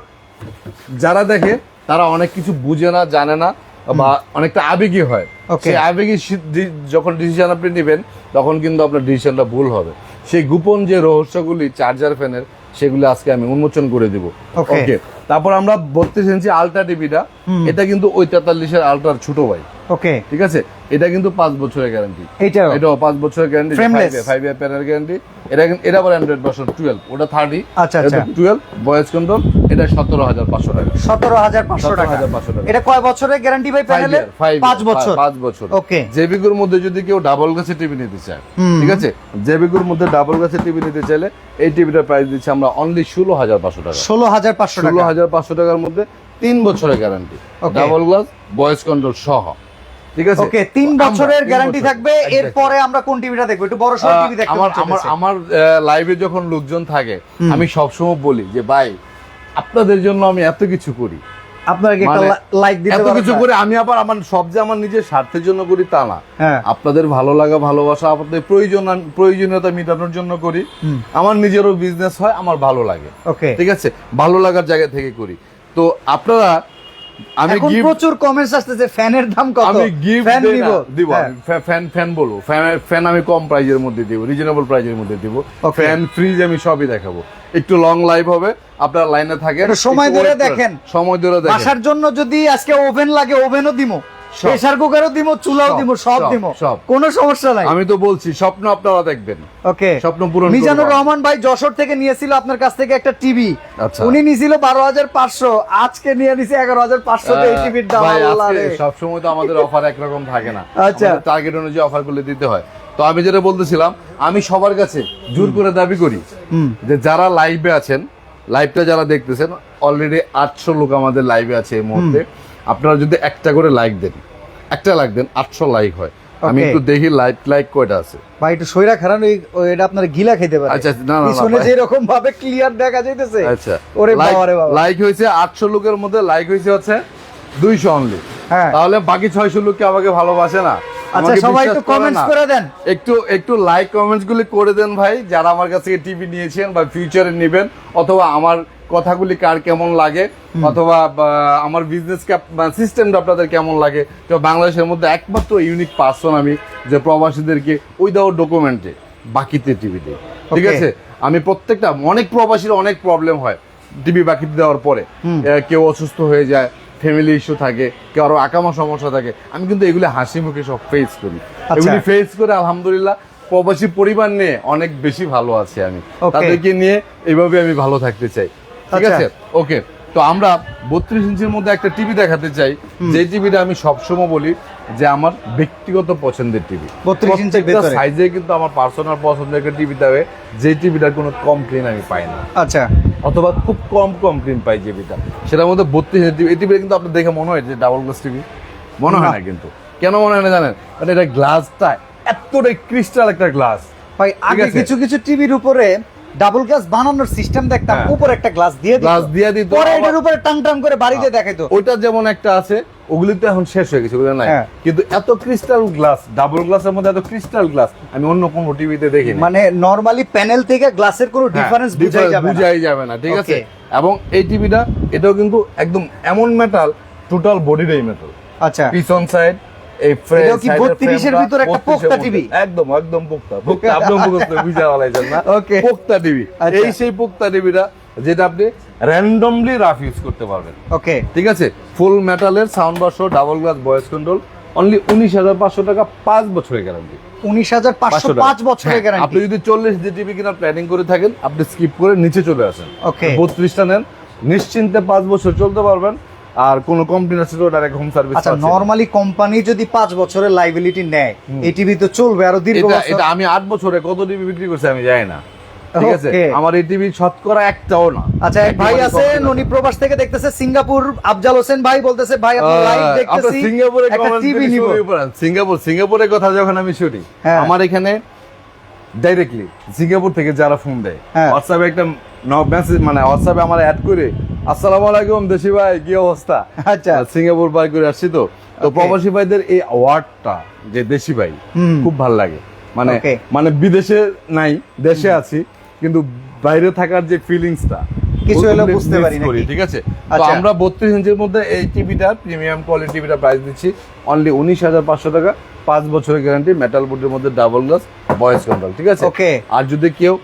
S2: যারা দেখে তারা অনেক কিছু বুঝে না, জানে না, বা অনেকটা আবেগী হয়।
S1: Okay.
S2: সেই আবেগী যখন ডিসিশন আপনি নেবেন তখন কিন্তু আপনার ডিসিশনটা ভুল হবে। সেই গোপন যে রহস্যগুলি চার্জার ফ্যানের সেগুলো আজকে আমি উন্মোচন করে দিব।
S1: Okay.
S2: ওকে, তারপর আমরা 32 ইঞ্চি আলট্রা টিভিটা, এটা কিন্তু ওই 43-এর আলট্রার ছোট ভাই।
S1: ওকে,
S2: ঠিক আছে, এটা কিন্তু 5 বছরের গ্যারান্টি।
S1: এটাও
S2: 5 বছরের গ্যারান্টি,
S1: Frameless?
S2: 5 ইয়ার গ্যারান্টি। এটা আবার অ্যান্ড্রয়েড ভার্সন 12, ওটা 30,
S1: আচ্ছা, আচ্ছা।
S2: 12 ভয়েস কন্ট্রোল, এটা 17,500 টাকা।
S1: 17,500 টাকা।
S2: 17,500 টাকা।
S1: এটা কয় বছরের গ্যারান্টি ভাই প্যানেলের? 5 বছর।
S2: 5 বছর।
S1: ওকে।
S2: জেবিকোর মধ্যে যদি কেউ ডাবল গ্লাসের টিভি নিতে চায়, ঠিক আছে, জেবিকোর মধ্যে ডাবল গ্লাসের টিভি নিতে চাইলে এই টিভিটার প্রাইস দিচ্ছি আমরা অনলি 16,500 টাকা।
S1: 16,500 টাকা।
S2: 16,500 টাকার মধ্যে 3 বছরের guarantee,
S1: Okay.
S2: Double glass, voice control সহ, ঠিক আছে।
S1: ওকে, 3 বছরের
S2: তিন
S1: গ্যারান্টি
S2: বছর।
S1: থাকবে।
S2: Exactly.
S1: এরপরে আমরা কোন টিভিটা দেখবো? একটু বড় সরো টিভি দেখতে
S2: আমার
S1: চলতেছে।
S2: আমার লাইভে যখন লোকজন থাকে আমি সবসময় বলি যে ভাই আপনাদের জন্য আমি এত কিছু করি,
S1: আপনারা কি একটা
S2: মানে
S1: লাইক দিতে
S2: এত
S1: পারেন?
S2: কিছু করে আমি আবার আমার সব যে আমার নিজের স্বার্থের জন্য করি তা না।
S1: হ্যাঁ।
S2: আপনাদের ভালো লাগা ভালোবাসা, আপনাদের প্রয়োজনীয়তা মেটানোর জন্য করি। আমার নিজেরও বিজনেস হয়, আমার ভালো লাগে,
S1: ওকে।
S2: ঠিক আছে, ভালো লাগার জায়গা থেকে করি। তো আপনারা, আমি
S1: এখন
S2: গিফট,
S1: প্রচুর কমেন্টস আসতেছে ফ্যানের দাম কত?
S2: আমি গিফট
S1: ফ্যান নিব।
S2: দিব,
S1: হ্যাঁ।
S2: ফ্যান বলবো, ফ্যান আমি কম প্রাইজের মধ্যে দিব, রিজনেবল প্রাইজের মধ্যে দিব।
S1: Okay.
S2: ফ্যান, ফ্রিজ আমি সবই দেখাবো। একটু লং লাইভ হবে, আপনারা লাইনে থাকেন,
S1: একটু সময়
S2: একটু
S1: ধরে
S2: wait করেন।
S1: দেখেন।
S2: সময় ধরে দেখেন।
S1: বাসার জন্য যদি আজকে ওভেন লাগে, ওভেনও দিমো,
S2: সব।
S1: প্রেসার কুকারও দিমো, চুলাও
S2: সব,
S1: দিমো, সব
S2: সব,
S1: দিমো,
S2: সব।
S1: কোনো সমস্যা নাই।
S2: আমি তো বলছি স্বপ্ন আপনারা দেখবেন,
S1: ওকে।
S2: স্বপ্ন পূরণ করবো।
S1: মিজানুর রহমান ভাই যশোর থেকে নিয়েছিল আপনার কাছ থেকে একটা টিভি।
S2: আচ্ছা।
S1: উনি নিয়েছিল 12,500, আজকে নিয়ে নিছে 11,500 তে এই টিভির দাম।
S2: ভাই,
S1: আল্লাহ
S2: আজকে
S1: রে।
S2: সবসময় তো আমাদের অফার একরকম থাকে না।
S1: আচ্ছা।
S2: টার্গেট অনুযায়ী অফার গুলো দিতে হয়। তো আমি যেটা বলতেছিলাম, আমি সবার কাছে জোর করে দাবি করি যে যারা লাইভে আছেন, লাইভটা যারা দেখতেছেন, অলরেডি 800 লোক আমাদের লাইভে আছে এই মুহূর্তে। আপনারা যদি একটা করে লাইক দেন, একটা লাইক দেন, 800 লাইক হয়। আমি
S1: Okay.
S2: একটু দেখি লাইক কয়টা আছে।
S1: ভাই একটু সইরা খারান, এটা আপনার গিলা খেতে পারে।
S2: আচ্ছা, না, না, না,
S1: পিছনে
S2: ভাই।
S1: যে এরকম ভাবে ক্লিয়ার দেখা যাইতেছে।
S2: আচ্ছা,
S1: ওরে বাবা রে বাবা।
S2: লাইক হয়েছে 800 লোকের মধ্যে, লাইক হয়েছে হচ্ছে 200 অনলি।
S1: হ্যাঁ।
S2: তাহলে বাকি 600 লোক কি আমাকে ভালোবাসে না?
S1: আচ্ছা,
S2: আমাকে
S1: সবাই
S2: বিশ্বাস
S1: একটু
S2: করে
S1: কমেন্টস
S2: না?
S1: করে দেন।
S2: একটু লাইক কমেন্টস গুলি করে দেন ভাই, যারা আমার কাছ থেকে টিভি নিয়েছেন বা ফিউচারে নেবেন, অথবা আমার কথাগুলি কার কেমন লাগে, অথবা আমার বিজনেস সিস্টেমটা আপনাদের কেমন লাগে। তো বাংলাদেশের মধ্যে একমাত্র ইউনিক পার্সন আমি, যে প্রবাসীদেরকে উইদাউট ডকুমেন্টে বাকিতে টিভি দিই, ঠিক
S1: Okay.
S2: আছে। আমি প্রত্যেকটা, অনেক প্রবাসীর অনেক প্রবলেম হয় টিভি বাকিতে দেওয়ার পরে। কেউ অসুস্থ হয়ে যায়, ফ্যামিলি ইস্যু থাকে, কেউ আরো আকামা সমস্যা থাকে, আমি কিন্তু এগুলি হাসি মুখে সব ফেস করি।
S1: আচ্ছা।
S2: এগুলি ফেস করে আলহামদুলিল্লাহ প্রবাসী পরিবার নিয়ে অনেক বেশি ভালো আছি আমি।
S1: Okay.
S2: তাদেরকে নিয়ে এইভাবে আমি ভালো থাকতে চাই, ঠিক
S1: আচ্ছা।
S2: আছে। ওকে, তো আমরা 32 ইঞ্চির মধ্যে একটা টিভি দেখাতে চাই, যে টিভিটা আমি সবসময় বলি যে আমার ব্যক্তিগত পছন্দের টিভি।
S1: 32 ইঞ্চির ভেতরে।
S2: সাইজে কিন্তু আমার পার্সোনাল পছন্দের একটা টিভি দেবে, যে টিভিটার কোনো কমপ্লেন আমি পাই না,
S1: আচ্ছা।
S2: অথবা খুব কম কমপ্লেন পাই টিভিটা, সেটার মধ্যে 32 ইঞ্চি টিভি। এই টিভিটা কিন্তু আপনার দেখে মনে হয় যে ডাবল গ্লাস টিভি, মনে হয় না। কিন্তু কেন মনে হয় না জানেন? কারণ এটা গ্লাসটা এতটাই ক্রিস্টাল একটা গ্লাস।
S1: ভাই আগে
S2: আছে।
S1: কিছু কিছু টিভির উপরে ডাবল গ্লাস বানানোর সিস্টেম দেখতাম,
S2: হ্যাঁ।
S1: উপরে একটা গ্লাস দিয়ে দিত,
S2: গ্লাস দিয়ে দিত,
S1: পরে
S2: আবার-
S1: এটার উপরে টাং টাং করে বাড়িতে দেখাইতো।
S2: ওইটা যেমন একটা আছে, ওগুলি তো এখন শেষ হয়ে গেছে, ওগুলো নাই।
S1: হ্যাঁ।
S2: কিন্তু এত ক্রিস্টাল গ্লাস, ডাবল গ্লাসের মধ্যে এত ক্রিস্টাল গ্লাস আমি অন্য কোনো টিভিতে দেখিনি।
S1: মানে নরমালি প্যানেল থেকে গ্লাসের কোনো
S2: হ্যাঁ,
S1: ডিফারেন্স
S2: difference
S1: বুঝাই
S2: বুঝাই যাবে না, ঠিক আছে।
S1: Okay.
S2: এবং এই টিভিটা, এটাও কিন্তু একদম এমন মেটাল, টোটাল বডিটাই মেটাল।
S1: আচ্ছা।
S2: পিছন সাইড, এই
S1: এটাও কি 32 এর ভিতরে একটা পোক্তা TV?
S2: একদম একদম পোক্তা, একদম পোক্তা, বুঝা বলাইছেন না?
S1: Okay.
S2: পোক্তা টিভি।
S1: আচ্ছা।
S2: এই সেই পোক্তা টিভিটা যেটা আপনি র্যান্ডমলি রাফ ইউজ করতে পারবেন,
S1: ওকে।
S2: ঠিক আছে। ফুল মেটালের সাউন্ড বার সহ, double glass, voice control, only 19,500 টাকা, 5 বছরের গ্যারান্টি।
S1: 19,500 5 বছরের
S2: হ্যাঁ,
S1: গ্যারান্টি।
S2: আপনি যদি 40 জি টিভি কেনার প্ল্যানিং করে থাকেন, আপনি স্কিপ করে নিচে চলে আসেন।
S1: Okay.
S2: 32টা নেন, নিশ্চিন্তে 5 বছর চলতে পারবেন। আর কোনো কমপ্লেন আছে তো ডাইরেক্ট হোম সার্ভিস।
S1: আচ্ছা, নরমালি কোম্পানি যদি 5 বছরের লাইবিলিটি নেয়, এই টিভি তো চলবে আরো দীর্ঘ
S2: এটা
S1: বছর।
S2: এটা আমি 8 বছরে কত টিভি বিক্রি করছি আমি জানি না, ঠিক আছে।
S1: Okay.
S2: আমার এই টিভি শতকরা একটাও না।
S1: আচ্ছা, এক ভাই
S2: একেবারে
S1: আছে
S2: complain আছে।
S1: ননি প্রবাস থেকে দেখতেছে, সিঙ্গাপুর, আফজাল হোসেন ভাই বলতেছে, ভাই আপনার লাইভ
S2: আপনার
S1: দেখতেছি,
S2: সিঙ্গাপুরে
S1: একটা
S2: comment
S1: টিভি
S2: থেকে
S1: নিব।
S2: শুরু করেন। সিঙ্গাপুরের কথা যখন আমি শুনি,
S1: হ্যাঁ।
S2: আমার এখানে ডাইরেক্টলি সিঙ্গাপুর থেকে যারা ফোন দেয়,
S1: হ্যাঁ।
S2: হোয়াটসঅ্যাপে একটা মেসেজ, মানে হোয়াটসঅ্যাপে আমার অ্যাড করে, আসসালামু আলাইকুম দেশি ভাই, কি অবস্থা?
S1: আচ্ছা।
S2: সিঙ্গাপুর পার করে আসছি তো। তো
S1: Okay.
S2: প্রবাসী ভাইদের এই ওয়ার্ডটা যে দেশি ভাই, খুব ভালো লাগে। মানে
S1: Okay.
S2: মানে বিদেশে নাই, দেশে আছি, কিন্তু বাইরে থাকার যে ফিলিংসটা
S1: কিছু হলেও বুঝতে পারি নাকি?
S2: ঠিক আছে। তো
S1: আচ্ছা।
S2: আমরা 32 ইঞ্চির মধ্যে এই টিভিটা, প্রিমিয়াম কোয়ালিটি টিভিটা প্রাইস দিচ্ছি অনলি 19,500 টাকা, 5 বছরের গ্যারান্টি, মেটাল বোর্ডের মধ্যে, ডাবল গ্লাস, ভয়েস কন্ট্রোল, ঠিক আছে।
S1: Okay.
S2: আর যদি কেউ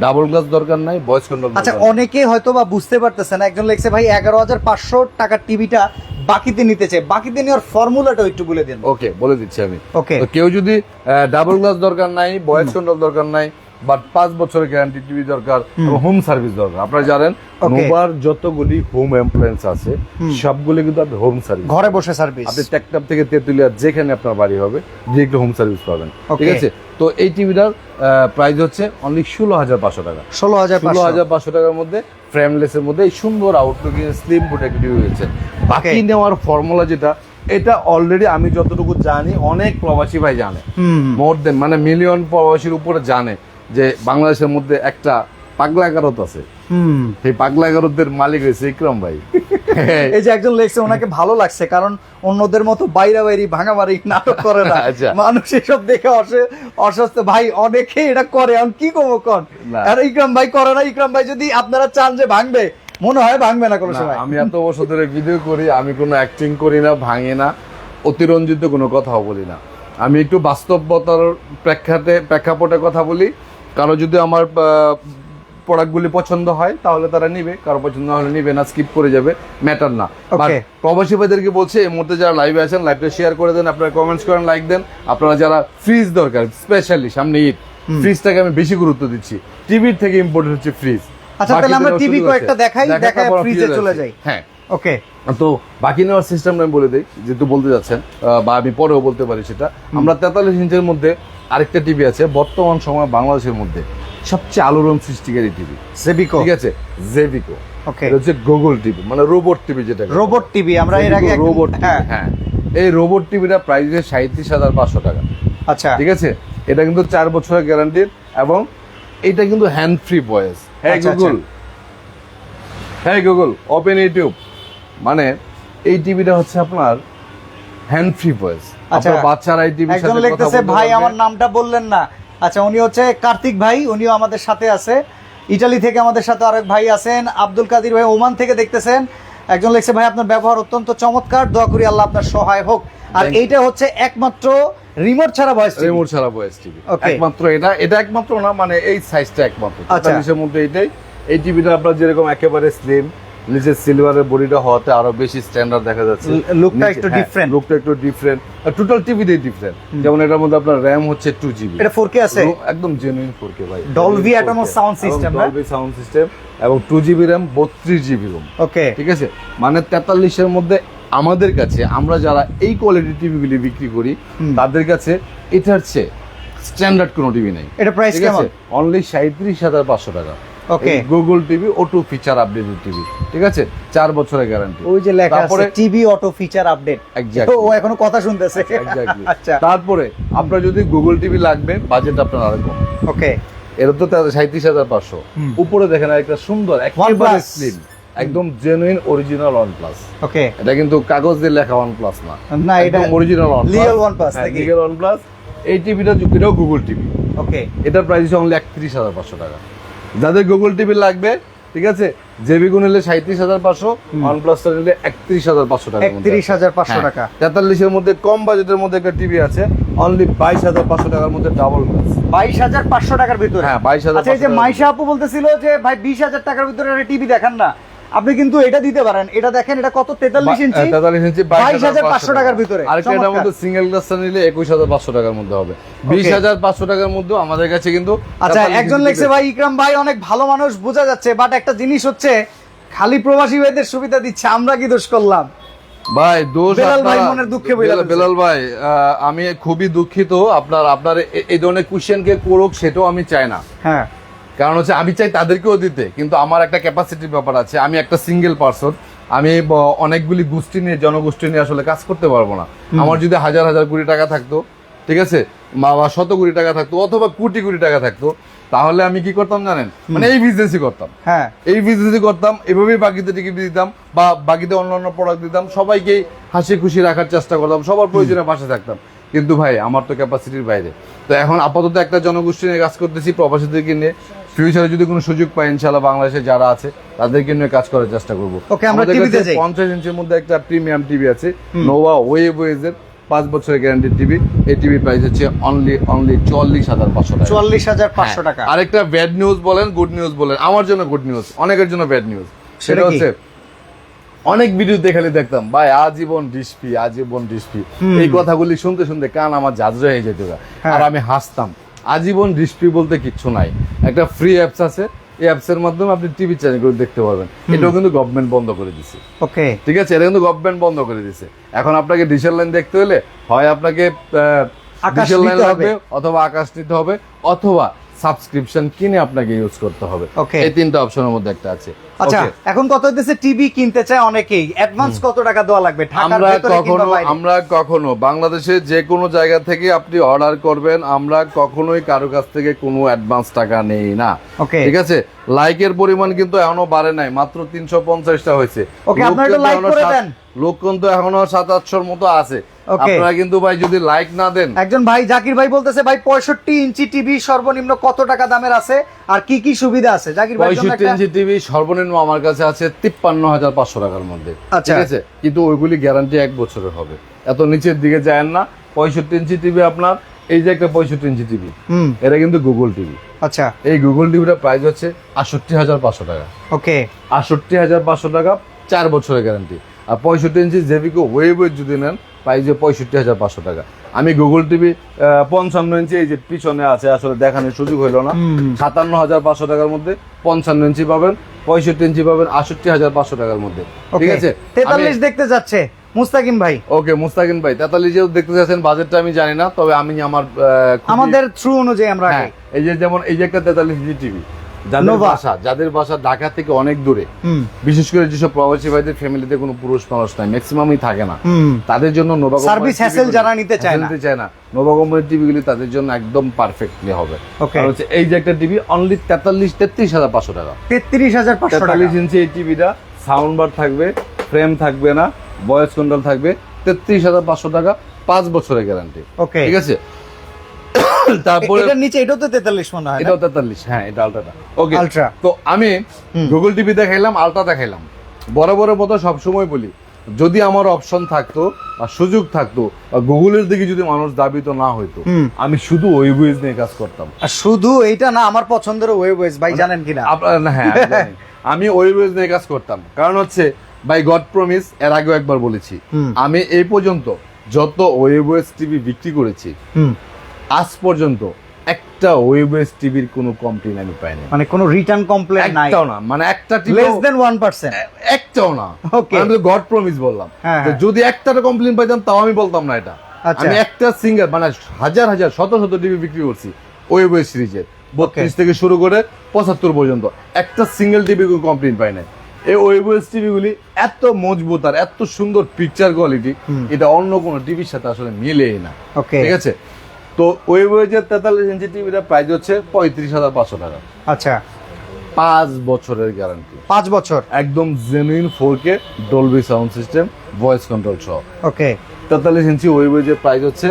S2: ডাবল গ্লাস দরকার নাই, ভয়েস কন্ট্রোল।
S1: আচ্ছা, অনেকে হয়তো বা বুঝতে পারতেছে না, একজন লিখছে ভাই 11,500 টাকার টিভিটা বাকিতে নিতে চাই, বাকিতে নেওয়ার ফর্মুলাটা একটু বলে দিন।
S2: ওকে, বলে দিচ্ছি আমি।
S1: Okay.
S2: তো কেউ যদি ডাবল গ্লাস দরকার নাই, ভয়েস কন্ট্রোল দরকার নাই, বাট 5 বছরের গ্যারান্টি টিভি দরকার এবং হোম সার্ভিস দরকার। আপনারা জানেন নোভার যতগুলি হোম অ্যাপ্লায়েন্স আছে সবগুলি কিন্তু আপনি হোম সার্ভিস,
S1: ঘরে বসে সার্ভিস।
S2: আপনি টেকটাপ থেকে তেতুলিয়া যেখানে আপনার বাড়ি হবে ডিরেক্ট হোম সার্ভিস পাবেন, ঠিক আছে। তো এই টিভিটার প্রাইস হচ্ছে অনলি 16,500 টাকা। 16,500 টাকার মধ্যে ফ্রেমলেসের মধ্যে এই সুন্দর আউটলুক স্লিম প্রোটেক্ট টিভি হয়েছে। বাকি নেওয়ার ফর্মুলা যেটা, এটা অলরেডি আমি যতটুকু জানি অনেক প্রবাসী ভাই জানে, মোর দেন মানে মিলিয়ন প্রবাসীর উপরে জানে যে বাংলাদেশের মধ্যে একটা পাগলা এগারত আছে। সেই পাগলা এগারতের মালিক হয়েছে ইকরাম ভাই।
S1: এই যে একজন লেখছে ওনাকে ভালো লাগছে কারণ অন্যদের মতো বাইরা বাইরি ভাঙাবাড়ি নাটক করে না। মানুষ এসব দেখে অসুস্থ ভাই, অনেকে এটা করে। এখন কি করবো কোন, আর ইকরাম ভাই করে না। ইকরাম ভাই যদি আপনারা চান যে ভাঙবে, মনে হয় ভাঙবে না কোনো সময়।
S2: আমি এত বছর ধরে ভিডিও করি, আমি কোনো অ্যাক্টিং করি না, ভাঙে না, অতিরঞ্জিত কোনো কথাও বলি না। আমি একটু বাস্তবতার প্রেক্ষাপটে কথা বলি। কারো যদি আমার প্রোডাক্টগুলি পছন্দ হয় তাহলে তারা নিবে, কারো পছন্দ হলে নিবে না, স্কিপ করে যাবে, ম্যাটার না। বাট প্রবাসী ভাইদেরকে বলছে এই মুহূর্তে যারা লাইভে আছেন লাইভটা শেয়ার করে দেন, আপনারা কমেন্টস করেন, লাইক দেন। আপনারা যারা ফ্রিজ দরকার, স্পেশালি সামনে ঈদ, ফ্রিজটাকে আমি বেশি গুরুত্ব দিচ্ছি। টিভির থেকে ইম্পর্টেন্ট হচ্ছে ফ্রিজ।
S1: আচ্ছা তাহলে আমরা টিভি কয়েকটা দেখাই ফ্রিজে চলে যাই।
S2: হ্যাঁ
S1: ওকে।
S2: তো বাকি নেওয়ার সিস্টেমটা আমি বলে দিই, যেহেতু বলতে যাচ্ছেন বা আমি পরেও বলতে পারি সেটা। আমরা 43 ইঞ্চের মধ্যে আরেকটা টিভি আছে বর্তমান সময় বাংলাদেশের মধ্যে সবচেয়ে আলোড়ন সৃষ্টিকারী টিভি,
S1: জেবিকো।
S2: ঠিক আছে, জেবিকো।
S1: ওকে,
S2: এটা হচ্ছে গুগল টিভি, মানে রোবট টিভি, যেটা
S1: রোবট টিভি। আমরা এর আগে
S2: রোবট, হ্যাঁ, এই রোবট টিভিটা প্রাইস 37,500 টাকা।
S1: আচ্ছা,
S2: ঠিক আছে। এটা কিন্তু 4 বছরের গ্যারান্টির এবং এটা কিন্তু হ্যান্ড ফ্রি ভয়েস। হ্যাঁ গুগল, হ্যাঁ গুগল ওপেন ইউটিউব, মানে এই টিভিটা হচ্ছে আপনার হ্যান্ড ফ্রি ভয়েস। আপনার বাচ্চারা এই টিভির সাথে
S1: একজন লিখতেছে ভাই আমার নামটা বললেন না। আচ্ছা, উনি হচ্ছে কার্তিক ভাই, উনিও আমাদের সাথে আছে। ইতালি থেকে আমাদের সাথে আরেক ভাই আছেন, আব্দুল কাদির ভাই ওমান থেকে দেখতেছেন। একজন লিখছে ভাই আপনার ব্যবহার অত্যন্ত চমৎকার, দোয়া করি আল্লাহ আপনার সহায় হোক। আর এইটা হচ্ছে একমাত্র রিমোট ছাড়া ভয়েস টিভি,
S2: রিমোট ছাড়া ভয়েস টিভি একমাত্র। এটা একমাত্র না, মানে এই সাইজটা একমাত্র 43 মধ্যে এটাই। এই টিভিটা আপনার যেরকম একেবারে স্লিম, নিচের সিলভারের বডিটা হওয়াতে আরো বেশি স্ট্যান্ডার্ড দেখা যাচ্ছে,
S1: লুকটা একটু ডিফারেন্ট,
S2: লুকটা একটু ডিফারেন্ট, টোটাল টিভিটাই ডিফারেন্ট। যেমন এটার মধ্যে আপনার র‍্যাম হচ্ছে 2GB,
S1: এটা 4K আছে,
S2: একদম জেনুইন 4K ভাই,
S1: Dolby atoms sound system,
S2: Dolby sound system এবং 2GB র‍্যাম 32GB রোম।
S1: ওকে,
S2: ঠিক আছে। মানে 43 এর মধ্যে আমাদের কাছে, আমরা যারা এই কোয়ালিটি টিভিগুলি বিক্রি করি তাদের কাছে এটার চেয়ে স্ট্যান্ডার্ড কোনো টিভি নেই।
S1: এটা প্রাইস কেমন?
S2: অনলি 37,500 টাকা।
S1: Okay,
S2: Google TV auto feature updated TV, ঠিক আছে, 4 বছরের গ্যারান্টি।
S1: ওই যে লেখা আছে TV auto feature update,
S2: exactly,
S1: ও এখনো কথা শুনতেছে।
S2: এক্স্যাক্টলি।
S1: আচ্ছা,
S2: তারপরে আপনার যদি গুগল টিভি লাগবে, বাজেট আপনার আরো কম।
S1: ওকে,
S2: এর তো 37,500। উপরে দেখেন একটা সুন্দর একেবারে স্লিম, একদম জেনুইন অরিজিনাল OnePlus।
S1: ওকে,
S2: এটা কিন্তু কাগজ দিয়ে লেখা OnePlus না,
S1: না, এটা
S2: অরিজিনাল OnePlus,
S1: লিগ্যাল OnePlus নাকি?
S2: Legal OnePlus। এই টিভিটা এটাও গুগল টিভি।
S1: ওকে,
S2: এটার প্রাইস হচ্ছে অনলি 31,500 টাকা। যাদের গুগল টিভি লাগবে, ঠিক আছে, জেবিকো নিলে 37,500, OnePlus নিলে 31,500 টাকা।
S1: 31,500 টাকা।
S2: 43 এর মধ্যে কম বাজেটের মধ্যে একটা টিভি আছে অনলি 22,500 টাকার মধ্যে, ডাবল গ্লাস,
S1: 22,500 টাকার ভিতরে।
S2: হ্যাঁ 22,000।
S1: আচ্ছা, এই যে মাইশা আপু বলতেছিল যে ভাই 20,000 টাকার ভিতরে একটা টিভি দেখান না, আপনি কিন্তু এটা দিতে পারেন। এটা দেখেন, এটা কত, 43 ইঞ্চি, 22,500 টাকার ভিতরে।
S2: আরেকটা এটার মধ্যে সিঙ্গেল গ্লাস নিলে 21,500 টাকার মধ্যে হবে। 20,500 টাকার মধ্যে আমাদের কাছে কিন্তু।
S1: আচ্ছা, একজন লিখছে ভাই ইকরাম ভাই অনেক ভালো মানুষ, বোঝা যাচ্ছে, বাট একটা জিনিস হচ্ছে খালি প্রবাসী ভাইদের সুবিধা দিচ্ছে, আমরা কি দোষ করলাম?
S2: ভাই দোষ
S1: বেলাল ভাই মনের দুঃখে বইলা দিচ্ছে।
S2: বেলাল ভাই, আমি খুবই দুঃখিত। আপনার এই ধরনের কোশ্চেন কে করুক সেটাও আমি চাই না।
S1: হ্যাঁ,
S2: কারণ হচ্ছে আমি চাই তাদেরকেও দিতে, কিন্তু আমার একটা ক্যাপাসিটির ব্যাপার আছে। আমি একটা সিঙ্গেল পারসন, আমি অনেকগুলি গোষ্ঠী নিয়ে, জনগোষ্ঠী নিয়ে আসলে কাজ করতে পারবো না। আমার যদি হাজার হাজার কোটি টাকা থাকতো, ঠিক আছে, বা শত কোটি টাকা থাকতো, অথবা কোটি কোটি টাকা থাকতো, তাহলে আমি কি করতাম জানেন? মানে এই বিজনেসই করতাম।
S1: হ্যাঁ,
S2: এই বিজনেসই করতাম, এভাবেই বাকিতে টিকিট দিতাম বা বাকিতে অন্যান্য প্রোডাক্ট দিতাম, সবাইকে হাসি খুশি রাখার চেষ্টা করতাম, সবার প্রয়োজনে পাশে থাকতাম। কিন্তু ভাই আমার তো ক্যাপাসিটির বাইরে। তো এখন আপাতত একটা জনগোষ্ঠী নিয়ে কাজ করতেছি, প্রবাসীদেরকে নিয়ে। ফিউচারে যদি কোনো সুযোগ পাই ইনশাআল্লাহ বাংলাদেশে যারা আছে তাদেরকে নিয়ে কাজ করার চেষ্টা করবো।
S1: ওকে, আমরা টিভিতে যাই।
S2: 50 ইঞ্চির মধ্যে একটা প্রিমিয়াম টিভি আছে, নোভা ওয়েভেজের 5 বছরের গ্যারান্টি টিভি। এই টিভি প্রাইস হচ্ছে অনলি 44,500 টাকা।
S1: 44,500 টাকা।
S2: আরেকটা ব্যাড নিউজ বলেন, গুড নিউজ বলেন। আমার জন্য গুড নিউজ, অনেকের জন্য ব্যাড নিউজ। সেটা হচ্ছে অনেক ভিডিও দেখালে দেখতাম ভাই আজীবন ডিসপি, আজীবন ডিসপি, এই কথাগুলি শুনতে শুনতে কান আমার ঝাঁঝরা হয়ে যেত, আর আমি হাসতাম আজীবন ডিসপ্লে বলতে কিচ্ছু নাই, একটা ফ্রি অ্যাপস আছে, এই অ্যাপসের মাধ্যমে আপনি টিভি চ্যানেল করে দেখতে পারবেন। এটাও কিন্তু গভর্নমেন্ট বন্ধ করে দিছে।
S1: ওকে,
S2: ঠিক আছে, এটা কিন্তু গভর্নমেন্ট বন্ধ করে দিছে। এখন আপনাকে ডিশের লাইন দেখতে হলে হয় আপনাকে
S1: আকাশ
S2: ডিশের লাইন
S1: নিতে
S2: লাগবে,
S1: হবে।
S2: অথবা আকাশ নিতে হবে, অথবা সাবস্ক্রিপশন কিনে আপনাকে ইউজ করতে হবে।
S1: Okay.
S2: এই তিনটা অপশনের মধ্যে একটা আছে।
S1: আচ্ছা
S2: Okay.
S1: এখন কত হইতেছে টিভি কিনতে চায় অনেকেই, অ্যাডভান্স কত টাকা দেওয়া লাগবে ঢাকার
S2: আমরা
S1: ভেতরে কিংবা বাইরে?
S2: আমরা কখনো বাংলাদেশে যে কোনো জায়গা থেকে আপনি অর্ডার করবেন, আমরা কখনোই কারো কাছ থেকে কোনো অ্যাডভান্স টাকা নেই না।
S1: Okay.
S2: ঠিক আছে, লাইকের পরিমাণ কিন্তু এখনো বাড়ে নাই, মাত্র 350টা হয়েছে।
S1: Okay,
S2: লোক
S1: আপনারা একটু
S2: কিন্তু
S1: like
S2: এখনো
S1: করে দেন।
S2: লোক কিন্তু এখনো 700-800 মতো আছে।
S1: Okay.
S2: আপনারা কিন্তু ভাই যদি লাইক না দেন,
S1: একজন ভাই জাকির ভাই বলতেছে ভাই 65 ইঞ্চি টিভি সর্বনিম্ন কত টাকা দামের আছে আর কি কি সুবিধা আছে? জাকির ভাই
S2: 65 ইঞ্চি টিভি সর্বনিম্ন আমার কাছে আছে 53,500 টাকার মধ্যে।
S1: আচ্ছা।
S2: ঠিক আছে, কিন্তু ওইগুলি গ্যারান্টি 1 বছরের হবে, এত নিচের দিকে যায় না। 65 ইঞ্চি টিভি আপনার, এই যে একটা 65 ইঞ্চি টিভি, এটা কিন্তু গুগল টিভি।
S1: আচ্ছা,
S2: এই গুগল টিভিটার প্রাইস হচ্ছে 68,500 টাকা।
S1: ওকে,
S2: 68,500 টাকা, 4 বছরের গ্যারান্টি। আর 65 ইঞ্চি জেভিকো ওয়েব যদি নেন, প্রাইস 65,500 টাকা। আমি গুগল টিভি 55 ইঞ্চি, এই যে পিছনে আছে, আসলে দেখানোর সুযোগ হইলো না, 57,500 টাকার মধ্যে 55 ইঞ্চি পাবেন, 65 ইঞ্চি পাবেন 68,500 টাকার মধ্যে। ঠিক আছে,
S1: 43 দেখতে যাচ্ছে মুস্তাকিম ভাই।
S2: ওকে মুস্তাকিন ভাই, 43 যে দেখতে যাচ্ছেন, বাজেটটা আমি জানি না, তবে আমি আমার
S1: আমাদের থ্রু অনুযায়ী আমরা
S2: হ্যাঁ, এই যে যেমন এই যে একটা 43 ইঞ্চি টিভি, যাদের বাসা ঢাকা থেকে অনেক দূরে, বিশেষ করে যেসব প্রবাসী ভাইদের ফ্যামিলিতে কোনো পুরুষ মানুষ নাই, ম্যাক্সিমামই থাকে না, তাদের জন্য নোভা
S1: সার্ভিস হ্যাসেল যারা নিতে চায় না,
S2: নোভা কোম্পানির টিভিগুলি তাদের জন্য একদম পারফেক্টলি হবে।
S1: Okay.
S2: আর হচ্ছে এই যে একটা টিভি অনলি 33,500 টাকা।
S1: 33,500 টাকা।
S2: 43 ইঞ্চি এই টিভিটা, সাউন্ড বার থাকবে, ফ্রেম থাকবে না, ভয়েস কন্ট্রোল থাকবে, 33,500 টাকা, 5 বছরের গ্যারান্টি।
S1: ওকে,
S2: ঠিক আছে, তারপরে
S1: এটার নিচে এটাও তো 43 মনে হয় না?
S2: এটাও 43, হ্যাঁ এটা আলট্রাটা। ওকে,
S1: আলট্রা।
S2: তো আমি গুগল টিভি দেখাইলাম, আলট্রা দেখাইলাম। বরাবরের মতো সবসময় বলি, যদি আমার অপশন থাকতো আর সুযোগ থাকতো আর গুগলের দিকে যদি মানুষ দাবিত না হইতো, আমি শুধু ওয়েবওয়েজ নিয়ে কাজ করতাম।
S1: আর শুধু এইটা না, আমার পছন্দের ওয়েবওয়েজ ভাই, জানেন কিনা?
S2: আপনার না, হ্যাঁ আমি জানি। আমি ওয়েবওয়েজ নিয়ে কাজ করতাম, কারণ হচ্ছে বাই গড প্রমিস, এর আগেও একবার বলেছি, আমি এই পর্যন্ত যত ওয়েবওয়েজ টিভি বিক্রি করেছি, আজ পর্যন্ত একটা ওয়েবওয়েজ টিভির কোনো কমপ্লেইন আমি পাইনি,
S1: মানে কোনো রিটার্ন কমপ্লেইন নাই?
S2: একটাও না, মানে একটা টিভি
S1: লেস দেন 1%?
S2: একটাও না।
S1: Okay.
S2: আমি তো গড প্রমিস বললাম,
S1: হ্যাঁ,
S2: তো
S1: হ্যাঁ।
S2: যদি একটার কমপ্লেইন পাইতাম তাও আমি বলতাম না এটা।
S1: আচ্ছা।
S2: আমি একটা সিঙ্গেল মানে হাজার হাজার শত শত টিভি বিক্রি করছি ওয়েবওয়েজ সিরিজের, 32 থেকে শুরু করে 75 পর্যন্ত, একটা সিঙ্গেল টিভি কোনো কমপ্লেইন পাই নাই। এই ওয়েবওয়েজ টিভিগুলি এত মজবুত আর এত সুন্দর পিকচার কোয়ালিটি, এটা অন্য কোনো টিভির সাথে আসলে মিলেই না।
S1: ওকে,
S2: ঠিক আছে, তো ওয়েবওয়েজের 43 ইঞ্চি টিভিটা প্রাইস হচ্ছে 35,500 টাকা।
S1: আচ্ছা,
S2: 5 বছরের গ্যারান্টি,
S1: 5 বছর।
S2: একদম genuine 4K Dolby sound system, voice control সহ।
S1: ওকে,
S2: 43 ইঞ্চি ওয়েবওয়েজের প্রাইস হচ্ছে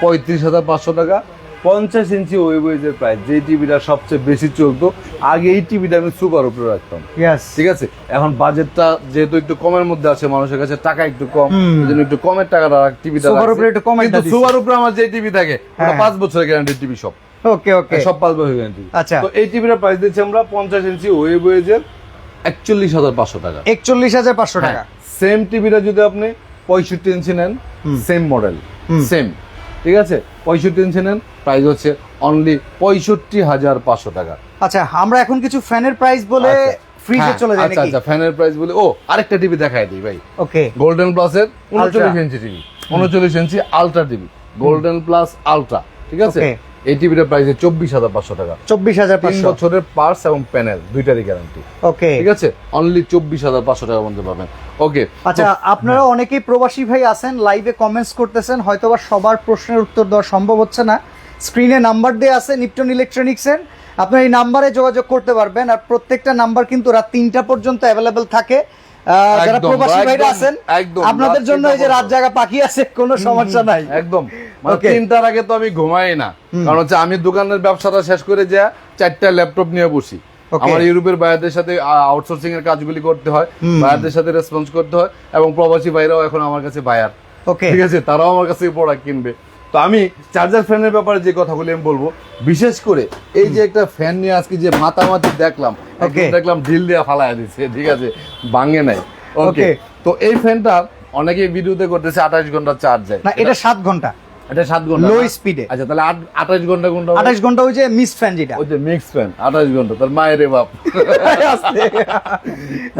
S2: 35,500 টাকা। 50 ইঞ্চি ওয়েবওয়েজের প্রাইস, যে টিভিটা সবচেয়ে বেশি চলতো আগে, এই টিভিটা আমি সুপার উপরে রাখতাম।
S1: ইয়েস,
S2: ঠিক আছে, এখন বাজেটটা যেহেতু একটু কমের মধ্যে আছে, মানুষের কাছে টাকা একটু কম, এজন্য একটু কমের টাকাটা টিভিটা
S1: সুপার উপরে একটু কমের
S2: কিন্তু সুপার উপরে আমার যে টিভি থাকে ওটা
S1: হ্যাঁ।
S2: 5 বছরের গ্যারান্টি টিভি, সব
S1: ওকে, ওকে,
S2: সব 5 বছরের গ্যারান্টি।
S1: আচ্ছা।
S2: তো এই টিভিটার প্রাইস দিচ্ছি আমরা 50 ইঞ্চি ওয়েবওয়েজের 41,500 টাকা।
S1: 41,500 টাকা।
S2: সেম টিভিটা যদি আপনি 65 ইঞ্চি নেন, সেম মডেল, সেম, ঠিক আছে, 65 ইঞ্চি নেন, প্রাইস হচ্ছে অনলি 65,500 টাকা।
S1: আচ্ছা, আমরা এখন কিছু ফ্যানের প্রাইস বলে ফ্রিজে চলে যাই
S2: আচ্ছা
S1: নাকি?
S2: আচ্ছা, ফ্যানের প্রাইস বলে, ও আরেকটা টিভি দেখায় দিই ভাই।
S1: ওকে,
S2: গোল্ডেন প্লাসের 39
S1: Ultra।
S2: Inch TV, 39 inch ultra TV, golden plus ultra. ঠিক আছে,
S1: Okay।
S2: এই টিভিটার প্রাইস 24,500 টাকা।
S1: 24,500।
S2: 3 বছরের পার্টস এবং প্যানেল দুইটারই গ্যারান্টি।
S1: ওকে,
S2: ঠিক আছে, অনলি 24,500 টাকার মধ্যে পাবেন। ওকে,
S1: আচ্ছা, আপনারা অনেকেই প্রবাসী ভাই আছেন, লাইভে কমেন্টস করতেছেন, হয়তোবা সবার প্রশ্নের উত্তর দেওয়া সম্ভব হচ্ছে না। স্ক্রিনে নাম্বার দেওয়া আছে নিপটন ইলেকট্রনিক্সের, আপনারা এই নাম্বারে যোগাযোগ করতে পারবেন। আর প্রত্যেকটা নাম্বার কিন্তু রাত 3টা পর্যন্ত অ্যাভেলেবেল থাকে। যারা
S2: একদম,
S1: প্রবাসী ভাইরা
S2: একদম,
S1: আছেন,
S2: একদম,
S1: আপনাদের
S2: রাত
S1: জন্য এই যে
S2: 3টা
S1: রাত জাগা পাখি আছে, কোনো সমস্যা নাই।
S2: একদম, মানে
S1: Okay।
S2: 3টার আগে তো আমি ঘুমাই না, কারণ হচ্ছে আমি দোকানের ব্যবসাটা শেষ করে যা 4টা ল্যাপটপ নিয়ে বসি।
S1: Okay।
S2: আমার ইউরোপের বাইরের সাথে আউটসোর্সিং এর কাজগুলি করতে হয়, বাইরের সাথে রেসপন্স করতে হয়, এবং প্রবাসী ভাইরাও এখন আমার কাছে বায়ার।
S1: ওকে,
S2: ঠিক আছে, তারাও আমার কাছে প্রোডাক্ট কিনবে। তো আমি চার্জার ফ্যানের ব্যাপারে যে কথাগুলি আমি বলবো, বিশেষ করে এই যে একটা ফ্যান নিয়ে আজকে যে মাতামাতি দেখলাম, একদম দেখলাম ঢিল দিয়ে ফালায় দিচ্ছে, ঠিক আছে, ভাঙে নাই। ওকে,
S1: Okay।
S2: তো এই ফ্যানটা অনেকে ভিডিওতে করতেছে 28 ঘন্টা চার্জ যায়,
S1: না এটা 7 ঘন্টা।
S2: এটা 7 ঘন্টা
S1: লো
S2: না?
S1: স্পিডে।
S2: আচ্ছা তাহলে 28 ঘন্টা কোনটা হবে?
S1: 28 ঘন্টা ওই যে মিস ফ্যান যেটা।
S2: ওই যে মিক্স ফ্যান 28 ঘন্টা, তার মায়ের বাপ।
S1: আস্তে।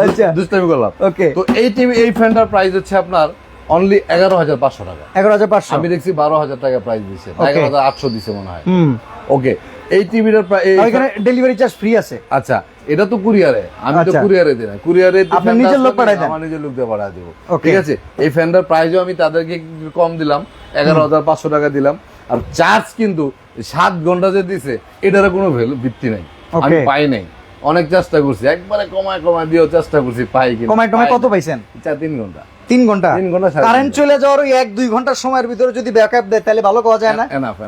S1: আচ্ছা
S2: দুষ্টামি করলাম।
S1: ওকে।
S2: তো এই টিভি এই ফ্যানটার প্রাইস হচ্ছে আপনার অনলি 11,500 টাকা।
S1: 11,500।
S2: আমি দেখছি 12,000 টাকা প্রাইস দিছে,
S1: Okay.
S2: 11,800 দিছে মনে হয়।
S1: হুম।
S2: ওকে, এই টিভিটার
S1: আর এখানে ডেলিভারি চার্জ ফ্রি আছে।
S2: আচ্ছা এটা তো কুরিয়ারে, আমি তো
S1: আচ্ছা।
S2: কুরিয়ারে দিই না, কুরিয়ারে
S1: আপনি নিজের লোক পাঠায় দেন?
S2: আমার নিজের লোক দিয়ে পাঠায় দেব।
S1: Okay.
S2: ঠিক আছে, এই ফ্যানটার প্রাইসও আমি তাদেরকে একটু কম দিলাম, 11,500 টাকা দিলাম। আর চার্জ কিন্তু 7 ঘন্টা যে দিছে এটার কোনো ভ্যালু ভিত্তি নাই, আমি
S1: Okay.
S2: পাই নাই। অনেক চেষ্টা করছি, একবারে কমায় দিয়েও চেষ্টা করছি, পাই কিন্তু
S1: কমায় টমায় কত পাইছেন?
S2: 3 ঘন্টা।
S1: 3 ঘন্টা।
S2: 3 ঘন্টা
S1: কারেন্ট চলে যাওয়ার ওই 1-2 ঘন্টার সময়ের ভিতরে যদি ব্যাকআপ দেয় তাহলে ভালো পাওয়া যায় না?
S2: এনাফ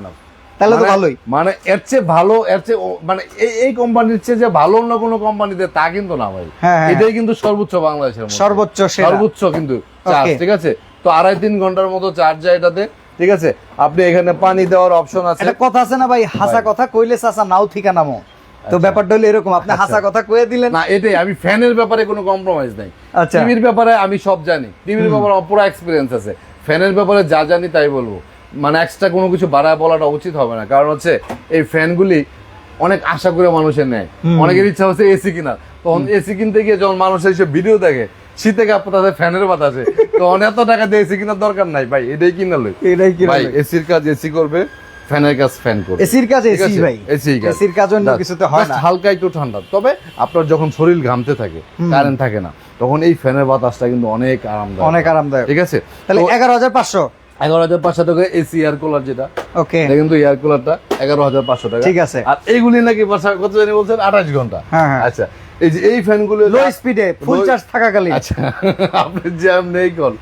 S1: তাহলে তো ভালোই।
S2: মানে এর চেয়ে ভালো, এর চেয়ে মানে এই কোম্পানির চেয়ে যে ভালো অন্য কোনো কোম্পানিতে তা কিন্তু না ভাই।
S1: হ্যাঁ, হ্যাঁ।
S2: এটাই কিন্তু সর্বোচ্চ বাংলাদেশের মধ্যে।
S1: সর্বোচ্চ সেরা।
S2: সর্বোচ্চ কিন্তু চার্জ,
S1: Okay.
S2: ঠিক আছে। তো 2.5-3 ঘন্টার মতো চার্জ যায় এটাতে, ঠিক আছে। আপনি এখানে পানি দেওয়ার অপশন আছে।
S1: একটা কথা আছে না ভাই, হাসা কথা কইলে চাচা নাও ঠিকা নামো। তো ব্যাপারটা হলো এরকম, আপনি হাসা কথা কয়ে দিলেন।
S2: না এটাই, আমি ফ্যানের ব্যাপারে কোনো কম্প্রোমাইজ নাই।
S1: আচ্ছা।
S2: টিভির ব্যাপারে আমি সব জানি, টিভির ব্যাপারে পুরো এক্সপিরিয়েন্স আছে। ফ্যানের ব্যাপারে যা জানি তাই বলবো, মানে এক্সট্রা কোনো কিছু বাড়ায় বলাটা উচিত হবে না। কারণ হচ্ছে এই ফ্যানগুলি অনেক আশা করে মানুষের নেয়, অনেকের ইচ্ছা হচ্ছে এসি কিনা, তখন এসি কিনতে গিয়ে যখন মানুষের এসে ভিডিও দেখে শীতে কাঁপতে ফ্যানের বাতাসে, তো অনেক টাকা দিয়ে এসি কেনার দরকার নাই ভাই, এটাই কিনা লই।
S1: এটাই কিনা
S2: ভাই
S1: লই।
S2: এসির কাজ এসি করবে, ফ্যানের কাজ ফ্যান করবে।
S1: এসির কাজ
S2: ঠিক
S1: এসি
S2: আছে?
S1: ভাই।
S2: এসির
S1: কাজ অন্য কিছুতে হয় না।
S2: হালকা একটু ঠান্ডা, তবে আপনার যখন শরীর ঘামতে থাকে, কারেন্ট থাকে না, তখন এই ফ্যানের বাতাসটা কিন্তু অনেক আরামদায়ক,
S1: অনেক আরামদায়ক।
S2: ঠিক আছে।
S1: তাহলে 11,500।
S2: 11,500 টাকা এসি এয়ার কুলার যেটা,
S1: ওকে।
S2: এটা কিন্তু এয়ার কুলারটা 11,500 টাকা।
S1: ঠিক আছে।
S2: আর এইগুলি নাকি কত জানি বলছেন 28 ঘন্টা।
S1: হ্যাঁ, হ্যাঁ।
S2: আচ্ছা, এই যে এই ফ্যানগুলো
S1: লো স্পিডে ফুল চার্জ থাকাকালীন।
S2: আচ্ছা আপনি জ্যাম নেই কল,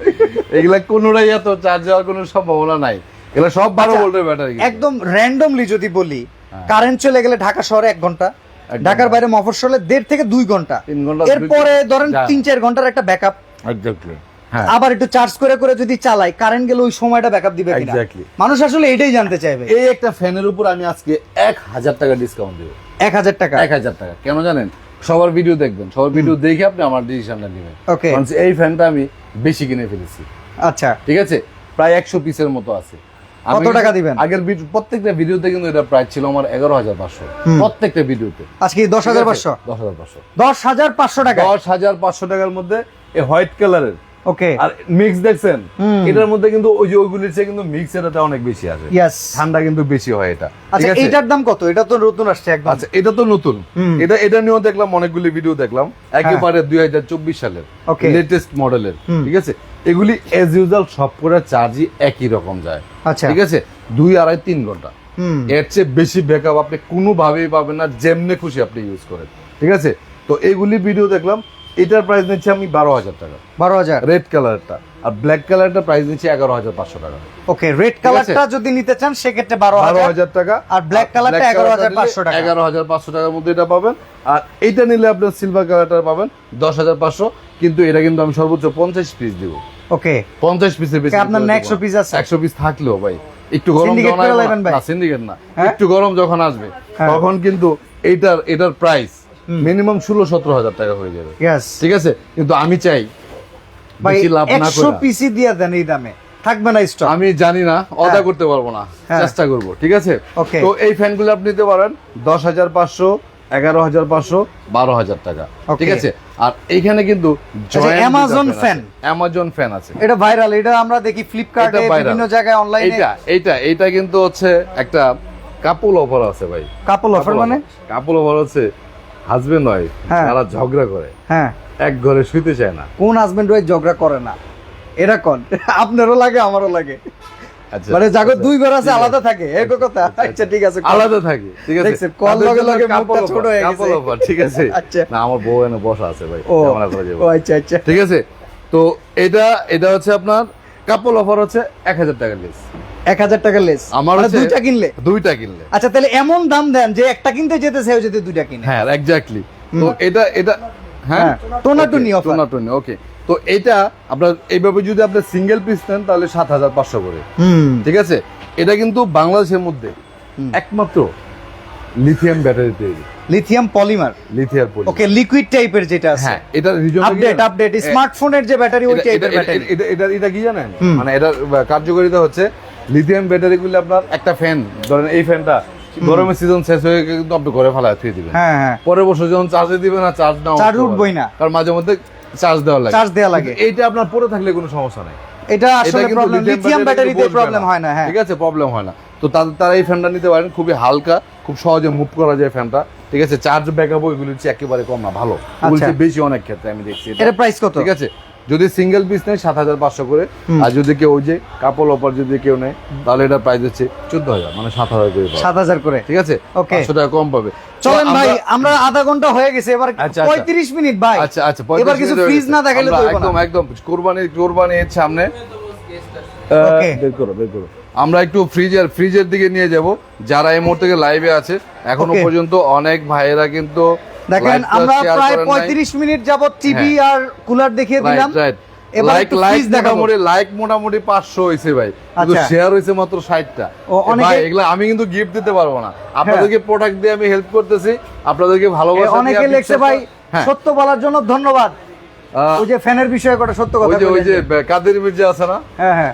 S2: এগুলা কোনোটাই এত চার্জ হওয়ার কোনো সম্ভাবনা নাই, এগুলা সব 12
S1: আচ্ছা,
S2: ভোল্টের ব্যাটারি।
S1: একদম র্যান্ডমলি যদি বলি, কারেন্ট চলে গেলে ঢাকা শহরে 1 ঘন্টা, ঢাকার বাইরে মফস্বলে 1.5 থেকে 2 ঘন্টা,
S2: 3 ঘন্টা,
S1: এরপরে ধরেন
S2: যা।
S1: 3-4 ঘন্টার একটা ব্যাকআপ।
S2: এক্স্যাক্টলি, হ্যাঁ
S1: আবার একটু চার্জ করে করে যদি চালাই, কারেন্ট গেলে ওই সময়টা ব্যাকআপ দিবে কিনা।
S2: Exactly.
S1: মানুষ আসলে এটাই জানতে চাইবে।
S2: এই একটা ফ্যানের উপর আমি আজকে 1,000 টাকা ডিসকাউন্ট দেব।
S1: 1,000 টাকা।
S2: 1,000 টাকা কেন জানেন? সবার ভিডিও দেখবেন, সবার ভিডিও দেখে আপনি আমার ডিসিশনটা নেবেন।
S1: Okay.
S2: কারণ এই ফ্যানটা আমি বেশি কিনে ফেলেছি,
S1: আচ্ছা,
S2: ঠিক আছে, প্রায় 100 পিসের মতো আছে। আমি
S1: কত টাকা দিবেন?
S2: আগের প্রত্যেকটা ভিডিওতে কিন্তু এটা প্রাইস ছিল আমার 11,500, প্রত্যেকটা ভিডিওতে।
S1: আজকে 10,500।
S2: 10,500
S1: 10,500 টাকা।
S2: 10,500 টাকার মধ্যে এই হোয়াইট কালারের
S1: ওকে।
S2: আর মিক্স দেখছেন, এটার মধ্যে কিন্তু ওই যে ওইগুলির চেয়ে কিন্তু মিক্স এটা অনেক বেশি আসে,
S1: ইয়েস।
S2: ঠান্ডা কিন্তু বেশি হয় এটা, ঠিক
S1: আচ্ছা,
S2: আছে।
S1: এটার দাম কত? এটা তো নতুন আসছে একদম।
S2: আচ্ছা এটা তো নতুন, এটা নিয়েও দেখলাম অনেকগুলি ভিডিও দেখলাম, একেবারে 2024 সালের
S1: Okay.
S2: লেটেস্ট মডেলের, ঠিক আছে। এগুলি এজ ইউজুয়াল সব করে চার্জই একই রকম যায়,
S1: আচ্ছা।
S2: ঠিক আছে, 2, 2.5, 3 ঘন্টা। এর চেয়ে বেশি ব্যাকআপ আপনি কোনোভাবেই পাবেন না, যেমনে খুশি আপনি ইউজ করেন, ঠিক আছে। তো এইগুলি ভিডিও দেখলাম, এটার প্রাইস নিচ্ছে আমি 12,000 টাকা,
S1: 12,000।
S2: রেড কালারটা, আর ব্ল্যাক কালারটা প্রাইস নিচ্ছে 11,500 টাকা।
S1: ওকে, রেড কালারটা যদি নিতে চান সেক্ষেত্রে 12,000
S2: টাকা,
S1: আর ব্ল্যাক কালারটা 11,500 টাকা।
S2: 11,500 টাকার মধ্যে এটা পাবেন। আর এইটা নিলে আপনার সিলভার কালারটা পাবেন 10,500, কিন্তু এটা কিন্তু আমি সর্বোচ্চ 50 পিস দিব।
S1: ওকে,
S2: 50 পিসের বেশি
S1: আপনার না 100 পিস আছে?
S2: 100 পিস থাকলেও ভাই একটু গরম
S1: Syndicate
S2: যখন
S1: করে
S2: আসবে,
S1: লাইবেন ভাই?
S2: না সিন্ডিকেট না,
S1: হ্যাঁ?
S2: একটু গরম যখন আসবে
S1: হ্যাঁ।
S2: তখন কিন্তু এটার প্রাইস মিনিমাম 16-17 টাকা হয়ে যাবে,
S1: ইয়েস।
S2: ঠিক আছে। কিন্তু আমি চাই
S1: ভাই
S2: বেশি লাভ না
S1: 100
S2: করে,
S1: পিসি দিয়ে দেন এই দামে, থাকবে না স্টক।
S2: আমি জানি না, অদা করতে পারবো না,
S1: হ্যাঁ।
S2: চেষ্টা করব, ঠিক আছে।
S1: Okay.
S2: তো এই ফ্যানগুলো আপনি নিতে পারেন 10,500, 11,500, 12,000 টাকা,
S1: Okay.
S2: ঠিক আছে। আর এইখানে কিন্তু
S1: Amazon fan।
S2: অ্যামাজন ফ্যান আছে,
S1: এটা ভাইরাল, এটা আমরা দেখি ফ্লিপকার্টে,
S2: এটা viral।
S1: বিভিন্ন জায়গায় অনলাইনে।
S2: এইটা কিন্তু হচ্ছে একটা কাপল অফার আছে ভাই।
S1: কাপল অফার মানে?
S2: কাপল অফার হচ্ছে হাজবেন্ড ওয়াইফ
S1: হ্যাঁ।
S2: তারা ঝগড়া করে,
S1: হ্যাঁ।
S2: এক ঘরে শুইতে চায় না।
S1: কোন হাজবেন্ড ওয়াইফ ঝগড়া করে না? এটা কোন? আপনারও লাগে আমারও লাগে,
S2: আচ্ছা,
S1: মানে জাগো
S2: আচ্ছা,
S1: 2 ঘর আছে,
S2: ঠিক আছে।
S1: আলাদা থাকে, এই কথা। আচ্ছা ঠিক আছে,
S2: আলাদা থাকে, ঠিক আছে।
S1: দেখছেন, কল লগে লগে মুখটা ছোট হয়ে গেছে।
S2: কাপল অফার, ঠিক আছে।
S1: আচ্ছা।
S2: না আমার বউ এনে বসা আছে ভাই,
S1: ও
S2: ঝামেলা করে যাবো।
S1: ও, আচ্ছা আচ্ছা।
S2: ঠিক আছে। তো এটা হচ্ছে আপনার কাপল অফার হচ্ছে 1,000 টাকা লেস।
S1: 1,000 টাকা লেস
S2: আমার
S1: মানে
S2: হচ্ছে
S1: দুইটা কিনলে?
S2: দুইটা কিনলে।
S1: আচ্ছা, তাহলে এমন দাম দেন যে একটা কিনতে যেতে সেও যদি দুইটা কিনে।
S2: হ্যাঁ এক্স্যাক্টলি। তো এটা হ্যাঁ
S1: টোনাটুনি অফার।
S2: টোনাটুনি, ওকে। তো এটা আপনার এইভাবে যদি আপনি সিঙ্গেল পিস নেন তাহলে 7,500 করে, ঠিক আছে। এটা কিন্তু বাংলাদেশের মধ্যে একমাত্র লিথিয়াম ব্যাটারি তৈরি,
S1: লিথিয়াম পলিমার।
S2: লিথিয়াম পলি,
S1: ওকে, লিকুইড টাইপের যেটা আছে।
S2: হ্যাঁ এটা রিজন
S1: আপডেট স্মার্টফোনের যে ব্যাটারি, ওই টাইপের ব্যাটারি।
S2: এটা কি জানেন, মানে এটার কার্যকারিতা হচ্ছে লিথিয়াম ব্যাটারি গুলো আপনার একটা ফ্যান ধরেন, এই ফ্যানটা গরমের সিজন শেষ হয়ে গেলে কিন্তু আপনি ঘরে ফেলা থুয়ে দিবেন,
S1: হ্যাঁ হ্যাঁ,
S2: পরের বছর যখন চার্জে দিবেন না, চার্জ নাও
S1: চার্জ উঠবই না,
S2: কারণ মাঝে মধ্যে চার্জ দেওয়া লাগে,
S1: চার্জ দেওয়া লাগে।
S2: কিন্তু এইটা আপনার পরে থাকলে কোনো সমস্যা নাই।
S1: এটা আসলে
S2: কিন্তু
S1: প্রবলেম লিথিয়াম ব্যাটারিতে
S2: বসবে
S1: প্রবলেম
S2: না।
S1: হয় না, হ্যাঁ
S2: ঠিক আছে, প্রবলেম হয় না। তো তারা এই ফ্যানটা নিতে পারেন, খুবই হালকা, খুব সহজে মুভ করা যায় ফ্যানটা। ঠিক আছে, চার্জ ব্যাকআপ ওইগুলো হচ্ছে একেবারে কম না, ভালো, ওগুলো হচ্ছে বেশি অনেক ক্ষেত্রে আমি দেখছি।
S1: এর প্রাইস কত?
S2: ঠিক আছে, যদি সিঙ্গেল পিস নেয় 7,500 করে, আর যদি কেউ ওই যে কাপল অফার যদি কেউ নেয় তাহলে এটা প্রাইস হচ্ছে 14,000, মানে 7,000 করে পাবে।
S1: 7,000 করে,
S2: ঠিক আছে,
S1: ওকে,
S2: 500 টাকা কম পাবে।
S1: চলেন ভাই, আমরা আধা ঘন্টা হয়ে গেছে, এবার
S2: আচ্ছা,
S1: 35 মিনিট ভাই।
S2: আচ্ছা আচ্ছা,
S1: এবার কিছু ফ্রিজ না দেখাইলে তো হইবো না।
S2: একদম একদম কুরবানির সামনে
S1: ওকে,
S2: বের করো। আমরা একটু ফ্রিজের দিকে নিয়ে যাব। যারা এই মুহূর্তে লাইভে আছে, এখনো
S1: Okay.
S2: পর্যন্ত অনেক ভাইয়েরা কিন্তু
S1: দেখেন
S2: live-টা
S1: আমরা
S2: share
S1: প্রায়
S2: করেন নাই।
S1: 35 মিনিট যাবত টিভি
S2: হ্যাঁ।
S1: আর কুলার দেখিয়ে দিলাম।
S2: রাইট,
S1: এবার একটু ফ্রিজ দেখাবো।
S2: লাইক মোটামুটি 500 হইছে ভাই, কিন্তু
S1: আচ্ছা।
S2: শেয়ার হইছে মাত্র 60টা।
S1: ও, অনেকে-
S2: ভাই এগুলা আমি কিন্তু গিফট দিতে পারবো না, আপনাদেরকে প্রোডাক্ট দিয়ে আমি হেল্প করতেছি, আপনাদেরকে ভালোবাসা দিয়ে
S1: অনেকে
S2: আমি
S1: লিখছে ভাই
S2: হ্যাঁ।
S1: সত্য বলার জন্য ধন্যবাদ। ওই যে ফ্যানের বিষয়ে কথা সত্য কথা
S2: ওই যে
S1: বলেছেন।
S2: কাদের মির্জা আছে না,
S1: হ্যাঁ হ্যাঁ,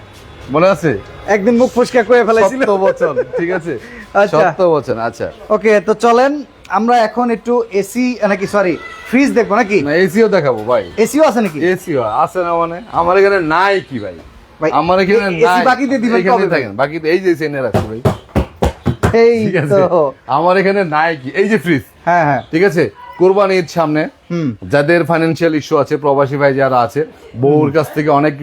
S2: মনে আছে?
S1: একদিন মুখ ফসকা কয়ে ফেলাইছিল।
S2: 70 বছর, ঠিক আছে,
S1: আচ্ছা।
S2: 70 বছর। আচ্ছা,
S1: ওকে, তো চলেন আমরা এখন একটু এসি নাকি সরি ফ্রিজ দেখবো নাকি?
S2: না এসিও দেখাবো ভাই,
S1: এসিও আছে নাকি?
S2: এসিও আছে না, মানে আমার এখানে নাই কি ভাই,
S1: ভাই,
S2: আমার এখানে
S1: এসি
S2: নাই,
S1: বাকি দিয়ে দিবেন
S2: এখানে
S1: কবে?
S2: দেখেন বাকি এই যে এনে রাখছি ভাই,
S1: এই
S2: ঠিক আছে,
S1: তো,
S2: আমার এখানে নাই কি, এই যে ফ্রিজ,
S1: হ্যাঁ হ্যাঁ,
S2: ঠিক আছে। কোরবানি ঈদ সামনে, যাদের ফাইন্যান্সিয়াল ইস্যু আছে, প্রবাসী ভাই যারা আছে, বউর কাছ থেকে অনেক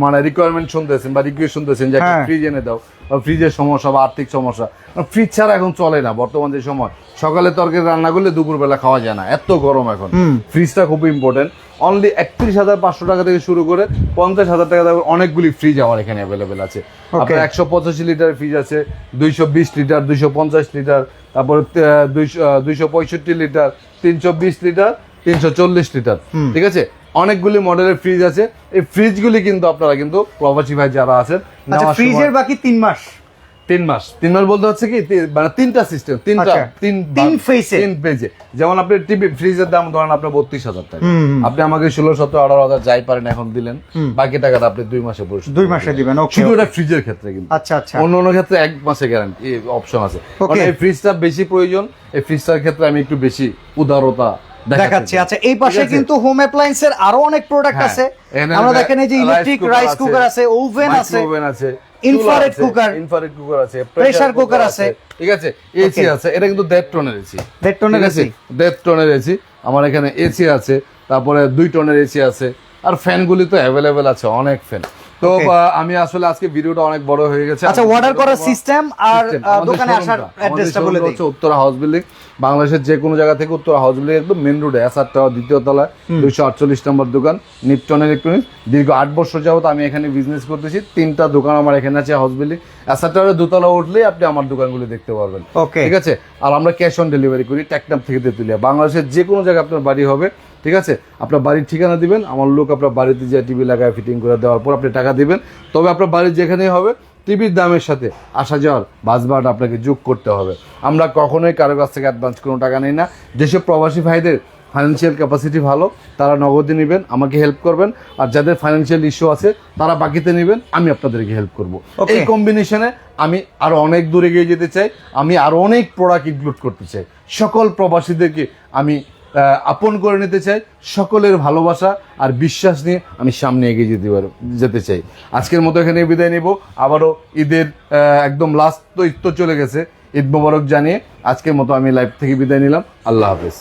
S2: মানে রিকোয়ারমেন্ট শুনতেছেন বা রিকোয়েস্ট শুনতেছেন যে
S1: হ্যাঁ।
S2: ফ্রিজ এনে দাও, বা ফ্রিজের সমস্যা বা আর্থিক সমস্যা, ফ্রিজ ছাড়া এখন চলে না বর্তমান যে সময়। সকালে তরকারি রান্না করলে দুপুরবেলা খাওয়া যায় না, এত গরম এখন। ফ্রিজটা খুব ইম্পর্টেন্ট। অনলি 31,500 টাকা থেকে শুরু করে 50,000 টাকা দামের অনেকগুলি ফ্রিজ আমার এখানে অ্যাভেলেবেল আছে। আপনার 185 লিটার ফ্রিজ আছে, 220 লিটার, 250 লিটার, তারপরে 265 লিটার, 320 লিটার, 340 লিটার, ঠিক আছে। অনেকগুলি মডেলের ফ্রিজ আছে। এই ফ্রিজগুলি কিন্তু আপনারা কিন্তু প্রবাসী ভাই যারা আছেন,
S1: আচ্ছা
S2: নেওয়ার
S1: ফ্রিজের
S2: সময়
S1: বাকি 3 মাস।
S2: 3 মাস বলতে হচ্ছে কি, মানে 3টা সিস্টেম,
S1: আচ্ছা, তিন phase-এ।
S2: 3 পেজে। যেমন আপনি টিভি ফ্রিজের দাম ধরেন আপনার 32,000 টাকা, আপনি আমাকে 16, 17, 18,000 যাই পারেন এখন দিলেন, বাকি টাকাটা আপনি 2 মাসে পরিশোধ
S1: 2 মাসে দিবেন, ওকে।
S2: শুধু এটা ফ্রিজের ক্ষেত্রে, কিন্তু
S1: আচ্ছা আচ্ছা,
S2: অন্য ক্ষেত্রে 1 মাসে গ্যারান্টি অপশন আছে।
S1: Okay.
S2: কারণ এই ফ্রিজটা বেশি প্রয়োজন, এই ফ্রিজটার ক্ষেত্রে আমি একটু বেশি উদারতা
S1: দেখাচ্ছি। আচ্ছা, এই পাশে
S2: ঠিক আছে?
S1: কিন্তু হোম অ্যাপ্লায়েন্সের আরো অনেক প্রোডাক্ট
S2: হ্যাঁ,
S1: আছে।
S2: এখানে
S1: আমরা দেখেন এই যে ইলেকট্রিক রাইস
S2: আছে,
S1: কুকার আছে, ওভেন আছে,
S2: ওভেন আছে,
S1: ইনফ্রারেড
S2: চুলা আছে,
S1: কুকার,
S2: ইনফ্রারেড কুকার আছে,
S1: প্রেসার কুকার আছে,
S2: ঠিক আছে, এসি
S1: Okay.
S2: আছে। এটা কিন্তু 1.5 টনের এসি,
S1: 1.5 টনের
S2: ঠিক আছে,
S1: এসি।
S2: 1.5 টনের এসি আমার এখানে এসি আছে, তারপরে 2 টনের এসি আছে, আর ফ্যানগুলি তো অ্যাভেলেবেল আছে, অনেক ফ্যান। তো
S1: Okay.
S2: আমি আসলে আজকে ভিডিওটা অনেক বড় হয়ে গেছে।
S1: আচ্ছা, অর্ডার করার সিস্টেম আর
S2: আমাদের
S1: দোকানে আসার
S2: showroom-টা,
S1: অ্যাড্রেসটা
S2: আমাদের
S1: বলে
S2: showroom-টা
S1: দিই।
S2: হচ্ছে উত্তরা হাউস বিল্ডিং, বাংলাদেশের যে কোনো জায়গা থেকে উত্তরা হাউস বিল্ডিং একদম মেন রোডে, এসআর টাওয়ার 2য় তলায়, 248 নম্বর দোকান, নিপটন ইলেকট্রনিক্স। দীর্ঘ 8 বছর যাবত আমি এখানে বিজনেস করতেছি, 3টা দোকান আমার এখানে আছে হাউস বিল্ডিং। এসআর টাওয়ারের 2তলা উঠলেই আপনি আমার দোকানগুলি দেখতে পারবেন,
S1: ওকে,
S2: ঠিক আছে। আর আমরা ক্যাশ অন ডেলিভারি করি, টেকনাফ থেকে তেতুলিয়া, বাংলাদেশের যে কোনো জায়গায় আপনার বাড়ি হবে, ঠিক আছে। আপনার বাড়ির ঠিকানা দিবেন, আমার লোক আপনার বাড়িতে যে টিভি লাগায় ফিটিং করে দেওয়ার পর আপনি টাকা দিবেন। তবে আপনার বাড়ির যেখানেই হবে, টিভির দামের সাথে আসা যাওয়ার বাস ভাড়াটা আপনাকে যোগ করতে হবে। আমরা কখনোই কারো কাছ থেকে অ্যাডভান্স কোনো টাকা নেই না। যেসব প্রবাসী ভাইদের ফাইন্যান্সিয়াল ক্যাপাসিটি ভালো, তারা নগদে নেবেন, আমাকে হেল্প করবেন। আর যাদের ফাইন্যান্সিয়াল ইস্যু আছে, তারা বাকিতে নেবেন, আমি আপনাদেরকে হেল্প করব।
S1: Okay.
S2: এই কম্বিনেশনে আমি আরো অনেক দূরে এগিয়ে যেতে চাই, আমি আরো অনেক প্রোডাক্ট ইনক্লুড করতে চাই। সকল প্রবাসীদেরকে আমি আপন করে নিতে চাই, সকলের ভালোবাসা আর বিশ্বাস নিয়ে আমি সামনে এগিয়ে যেতে চাই। আজকের মতো এখানে বিদায় নিব। আবারও ঈদের একদম লাস্ট তো ঈদ তো চলে গেছে, ঈদ মোবারক জানিয়ে আজকের মতো আমি লাইভ থেকে বিদায় নিলাম। আল্লাহ হাফেজ।